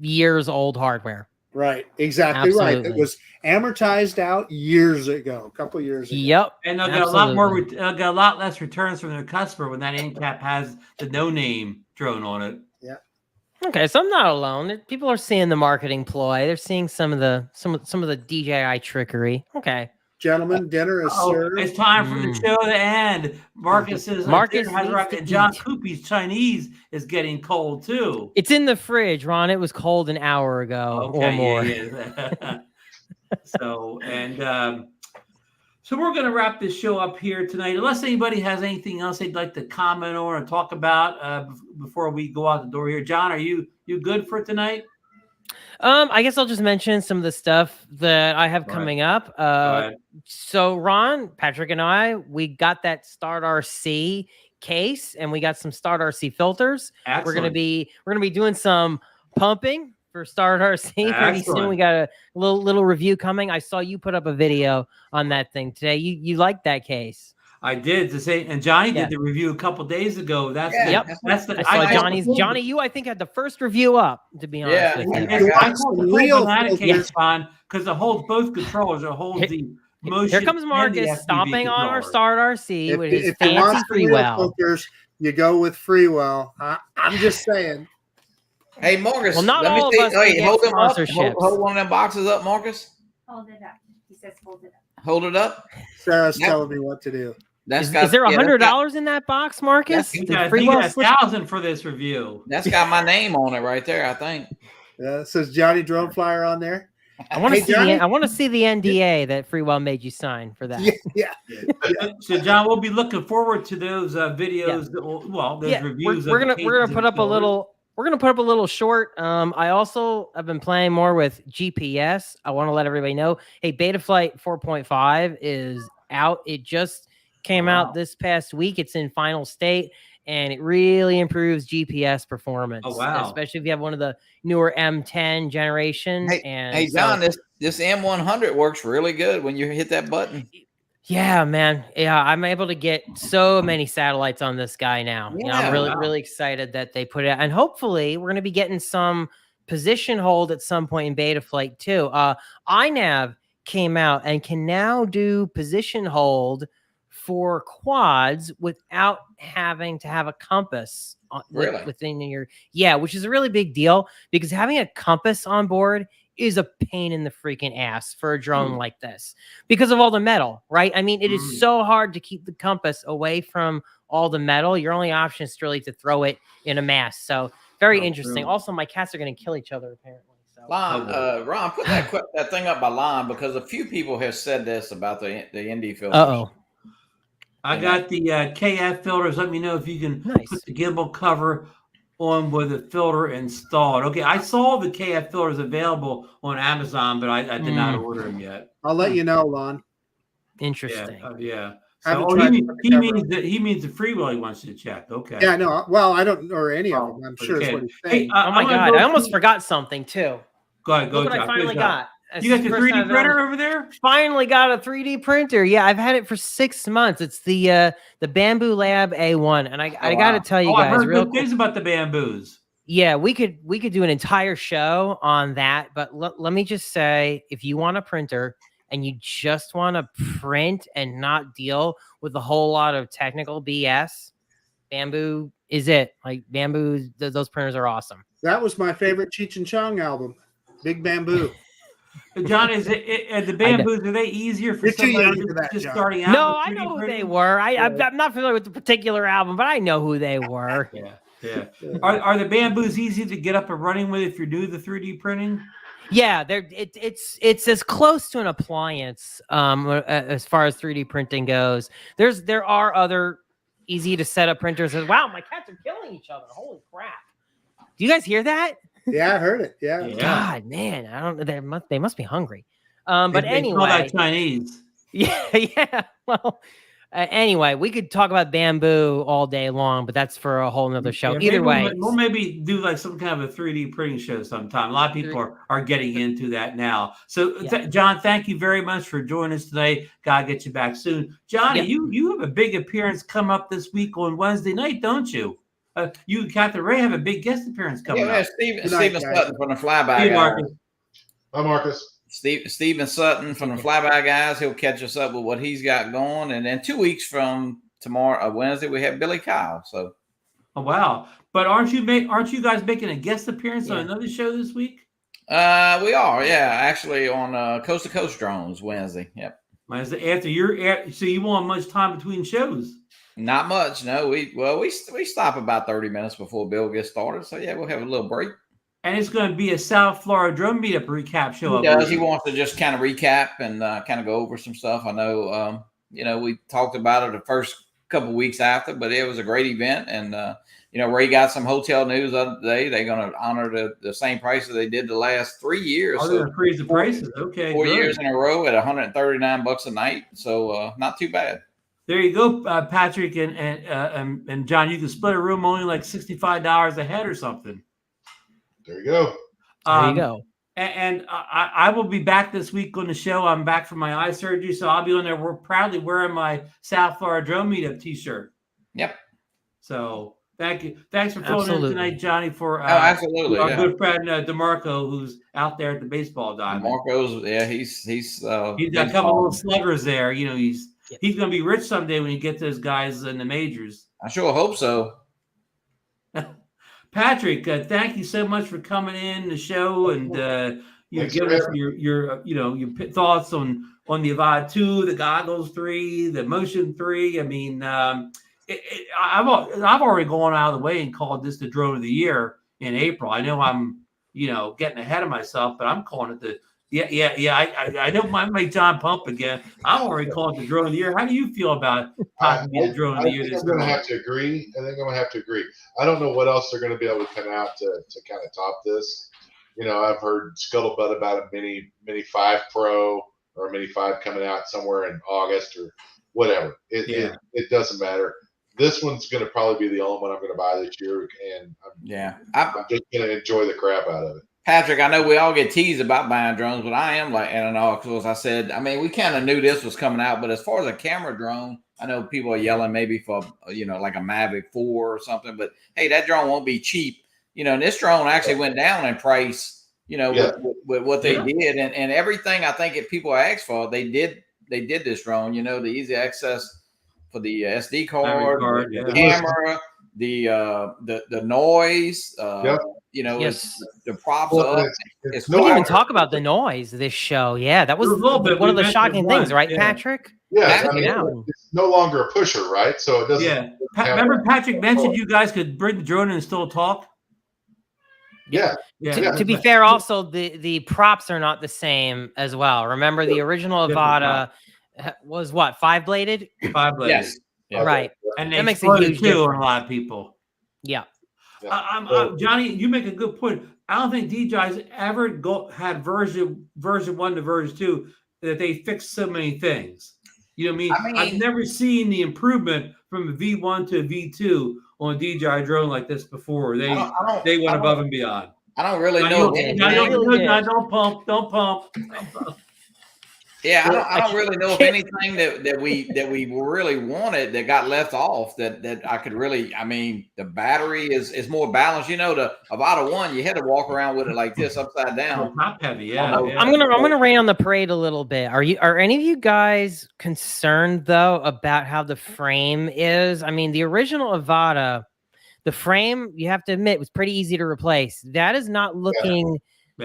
S5: years old hardware.
S2: Right. Exactly. Absolutely. Right. It was amortized out years ago, a couple years ago.
S5: Yep.
S3: And they'll get a lot more. Got a lot less returns from their customer when that end cap has the no-name drone on it.
S2: Yeah.
S5: Okay, so I'm not alone. People are seeing the marketing ploy. They're seeing some of the DJI trickery. Okay.
S2: Gentlemen, dinner is served.
S3: It's time for the show to end. Marcus has arrived, and John Cuppi's Chinese is getting cold too.
S5: It's in the fridge, Ron. It was cold an hour ago or more.
S3: Yeah. So we're going to wrap this show up here tonight. Unless anybody has anything else they'd like to comment on or talk about before we go out the door here. John, are you good for tonight?
S5: I guess I'll just mention some of the stuff that I have coming up. So Ron, Patrick, and we got that Start RC case, and we got some Start RC filters.
S3: Excellent.
S5: We're gonna be doing some pumping for Start RC pretty soon. We got a little review coming. I saw you put up a video on that thing today. You liked that case.
S3: I did and Johnny did the review a couple days ago. That's
S5: Johnny. You I think had the first review up. To be honest with you,
S3: I call the real banana case on because it holds both controllers. It holds the motion.
S5: Here comes Marcus stomping on our Start RC with his fancy Freewell.
S2: Filters, you go with Freewell. I'm just saying.
S4: Hey, Marcus.
S5: Well, not all of us.
S4: Hey, hold them up. Hold one of them boxes up, Marcus.
S6: Hold it up. He says hold it up.
S4: Hold it up.
S2: Sarah's telling me what to do.
S5: Is there $100 in that box, Marcus?
S3: You got $1,000 for this review.
S4: That's got my name on it right there, I think.
S2: Yeah, it says Johnnie DroneFlyer on there.
S5: I want to see the NDA that Freewell made you sign for that.
S2: Yeah.
S3: So John, we'll be looking forward to those videos. Those reviews.
S5: We're gonna put up a little. We're gonna put up a little short. I also have been playing more with GPS. I want to let everybody know. Hey, Betaflight 4.5 is out. It just came out this past week. It's in final state, and it really improves GPS performance.
S3: Oh, wow.
S5: Especially if you have one of the newer M10 generation.
S4: Hey, John, this M100 works really good when you hit that button.
S5: Yeah, man. Yeah, I'm able to get so many satellites on this guy now. I'm really excited that they put it out. And hopefully we're going to be getting some position hold at some point in Betaflight too. iNav came out and can now do position hold for quads without having to have a compass within your, which is a really big deal because having a compass on board is a pain in the freaking ass for a drone like this because of all the metal, right? I mean, it is so hard to keep the compass away from all the metal. Your only option is really to throw it in a mass. So very interesting. True. Also, my cats are going to kill each other apparently. So.
S4: Ron, put that thing up by line because a few people have said this about the ND filters.
S3: I got the KF filters. Let me know if you can put the gimbal cover on with a filter installed. Okay, I saw the KF filters available on Amazon, but I did not order them yet.
S2: I'll let you know, Lon.
S5: Interesting.
S3: Yeah. So, he means the Freewell he wants you to check. Okay.
S2: Yeah, no. Well, I don't or any of them. I'm sure it's what he's saying.
S5: Hey, oh my God, I almost forgot something too.
S3: Go ahead.
S5: Look what I finally got.
S3: You got the 3D printer over there?
S5: Finally got a 3D printer. Yeah, I've had it for 6 months. It's the Bamboo Lab A1, and I got to tell you guys,
S3: I heard good things about the bamboos.
S5: Yeah, we could do an entire show on that, but let me just say, if you want a printer and you just want to print and not deal with a whole lot of technical BS, Bamboo is it. Like Bamboo, those printers are awesome.
S2: That was my favorite Cheech and Chong album, Big Bamboo.
S3: John, is the bamboos, are they easier for somebody just starting out?
S5: No, I know who they were. I'm not familiar with the particular album, but I know who they were.
S3: Yeah. Are the bamboos easy to get up and running with if you're new to the 3D printing?
S5: Yeah, it's as close to an appliance as far as 3D printing goes. There are other easy to set up printers. Wow, my cats are killing each other. Holy crap. Do you guys hear that?
S2: Yeah, I heard it. Yeah.
S5: God, man, I don't know. They must be hungry. But anyway,
S3: call that Chinese.
S5: Yeah. Well, anyway, we could talk about bamboo all day long, but that's for a whole nother show. Either way,
S3: we'll maybe do like some kind of a 3D printing show sometime. A lot of people are getting into that now. So, John, thank you very much for joining us today. God get you back soon. Johnny, you have a big appearance come up this week on Wednesday night, don't you? You and Captain Ray have a big guest appearance coming up.
S4: Steven Sutton from the Flyby Guys.
S1: Hi, Marcus.
S4: Steven Sutton from the Flyby Guys. He'll catch us up with what he's got going. And then 2 weeks from tomorrow, Wednesday, we have Billy Kyle. So,
S3: oh wow! But aren't you guys making a guest appearance on another show this week?
S4: We are, actually on Coast to Coast Drones Wednesday. Yep.
S3: After your so you won't have much time between shows.
S4: Not much. No, we stop about 30 minutes before Bill gets started. So yeah, we'll have a little break.
S3: And it's going to be a South Florida drone meetup recap show.
S4: He does. He wants to just kind of recap and kind of go over some stuff. I know, we talked about it the first couple of weeks after, but it was a great event. And, Ray got some hotel news the other day. They're going to honor the same prices they did the last 3 years.
S3: Oh, they're going to freeze the prices. Okay.
S4: 4 years in a row at $139 a night. So not too bad.
S3: There you go, Patrick and John. You can split a room only like $65 a head or something.
S1: There you go.
S5: There you go.
S3: And I will be back this week on the show. I'm back from my eye surgery, so I'll be on there. We're proudly wearing my South Florida Drone Meetup T-shirt.
S4: Yep.
S3: So thank you. Thanks for filling in tonight, Johnny. For
S4: absolutely,
S3: our good friend DeMarco, who's out there at the baseball diamond.
S4: DeMarco's, he's
S3: got a couple little sluggers there. He's going to be rich someday when he gets those guys in the majors.
S4: I sure hope so.
S3: Patrick, thank you so much for coming in the show and giving us your thoughts on the Avata 2, the Goggles 3, the Motion 3. I mean, I've already gone out of the way and called this the drone of the year in April. I know I'm getting ahead of myself, but I'm calling it the I don't mind my John Pump again. I'm already calling it the drone of the year. How do you feel about the drone of the year?
S1: I think I'm going to have to agree. I don't know what else they're going to be able to come out to kind of top this. I've heard scuttlebutt about a Mini 5 Pro or a Mini 5 coming out somewhere in August or whatever. It doesn't matter. This one's going to probably be the only one I'm going to buy this year, and I'm just going to enjoy the crap out of it.
S4: Patrick, I know we all get teased about buying drones, but I am like, and because I said, I mean, we kind of knew this was coming out, but as far as a camera drone, I know people are yelling maybe for, like a Mavic 4 or something, but hey, that drone won't be cheap. And this drone actually went down in price, with what they did. And everything I think people asked for, they did this drone, the easy access for the SD card, the camera, the noise, the props up.
S5: We didn't even talk about the noise this show. Yeah, that was one of the shocking things, right, Patrick?
S1: Yeah, it's no longer a pusher, right? So it doesn't.
S3: Yeah. Remember Patrick mentioned you guys could bring the drone in and still talk?
S5: To be fair, also the props are not the same as well. Remember the original Avata was what, 5-bladed?
S3: 5-bladed.
S4: Yes.
S5: Yeah. Right.
S3: And they
S5: that makes a huge difference
S3: on a lot of people.
S5: Yeah.
S3: Johnny, you make a good point. I don't think DJI's ever had version 1 to version 2 that they fixed so many things. You know what I mean? I've never seen the improvement from a V1 to a V2 on a DJI drone like this before. They went above and beyond.
S4: I don't really know.
S3: Don't pump.
S4: Yeah, I don't really know if anything that we really wanted that got left off that I could really. I mean, the battery is more balanced. The Avata 1, you had to walk around with it like this upside down.
S3: Top heavy, yeah.
S5: I'm gonna rain on the parade a little bit. Are any of you guys concerned though about how the frame is? I mean, the original Avata, the frame, you have to admit, was pretty easy to replace. That is not looking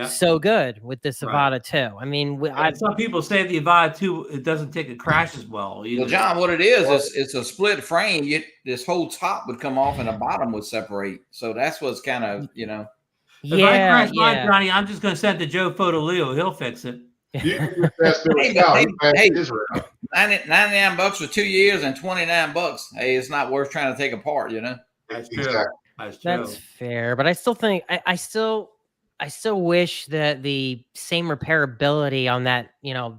S5: so good with this Avata 2. I mean,
S3: some people say the Avata 2 it doesn't take a crash as well.
S4: Well, John, what it is it's a split frame. This whole top would come off and the bottom would separate. So that's what's kind of
S3: If I crash mine, Johnny, I'm just going to send it to Joe Fotoleo. He'll fix it.
S4: $99 for 2 years and $29. Hey, it's not worth trying to take apart.
S3: That's true.
S5: That's fair, but I still think I still wish that the same repairability on that,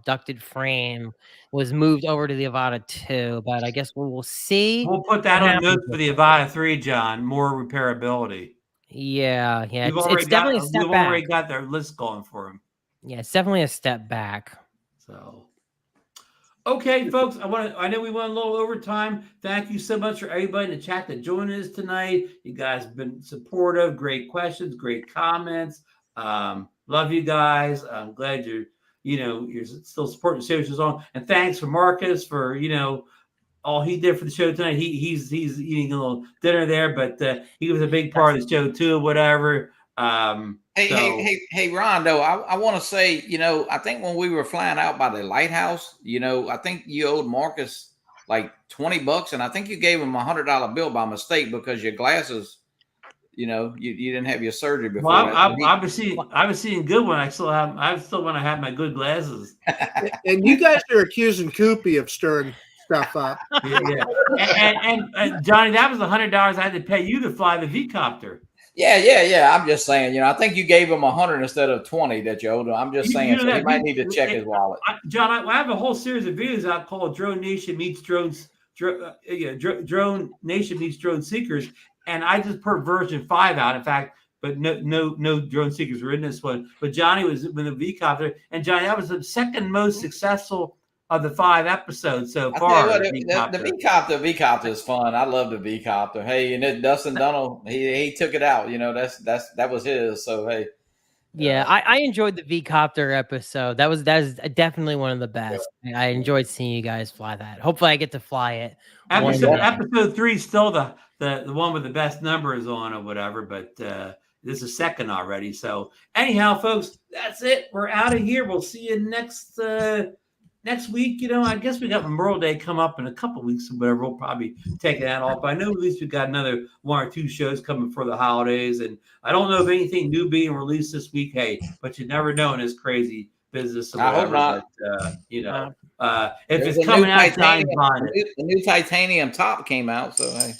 S5: ducted frame was moved over to the Avata 2, but I guess we'll see.
S3: We'll put that on notes for the Avata 3, John. More repairability.
S5: Yeah. It's definitely a step back. We've
S3: already got their list going for him.
S5: Yeah, it's definitely a step back.
S3: So, okay, folks, I know we went a little overtime. Thank you so much for everybody in the chat that joined us tonight. You guys have been supportive. Great questions, great comments. Love you guys. I'm glad you're still supporting the show she's on. And thanks for Marcus for all he did for the show tonight. He's eating a little dinner there, but he was a big part of the show too. Whatever.
S4: Hey, Ron, though, I want to say, I think when we were flying out by the lighthouse, I think you owed Marcus like $20, and I think you gave him $100 bill by mistake because your glasses, you didn't have your surgery before.
S3: Well, I was seeing good when I still want to have my good glasses.
S2: And you guys are accusing Cuppi of stirring stuff up.
S3: Yeah. And Johnny, that was $100 I had to pay you to fly the V-copter.
S4: Yeah. I'm just saying, I think you gave him 100 instead of 20 that you owed him. I'm just saying, so he might need to check his wallet.
S3: John, I have a whole series of videos out called DroneNation meets drones. DroneNation meets drone seekers, and I just put version 5 out. In fact, but no drone seekers were in this one. But Johnny was with the V-copter, and Johnny, that was the second most successful of the 5 episodes so far.
S4: The V-copter is fun. I love the V-copter. Hey, and Dustin Dunnell, he took it out. That was his. So hey.
S5: Yeah, I enjoyed the V-copter episode. That was definitely one of the best. Yeah. I enjoyed seeing you guys fly that. Hopefully, I get to fly it.
S3: Episode 3 is still the one with the best numbers on or whatever, but this is second already. So anyhow, folks, that's it. We're out of here. We'll see you next week. I guess we got Memorial Day come up in a couple of weeks or whatever. We'll probably take that off. But I know at least we got another 1 or 2 shows coming for the holidays. And I don't know if anything new being released this week. Hey, but you never know in this crazy business. Or whatever,
S4: I hope
S3: not. If it's coming out,
S4: the new titanium top came out. So hey,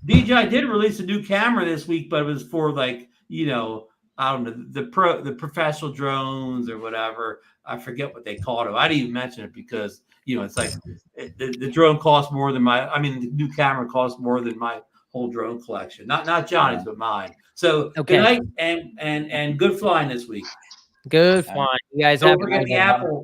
S3: DJI did release a new camera this week, but it was for I don't know, the professional drones or whatever. I forget what they called it. I didn't even mention it because it's like the drone costs more than the new camera costs more than my whole drone collection. Not Johnny's, but mine. So
S5: okay.
S3: Good night and good flying this week.
S5: Good flying. You guys
S3: don't forget the Apple.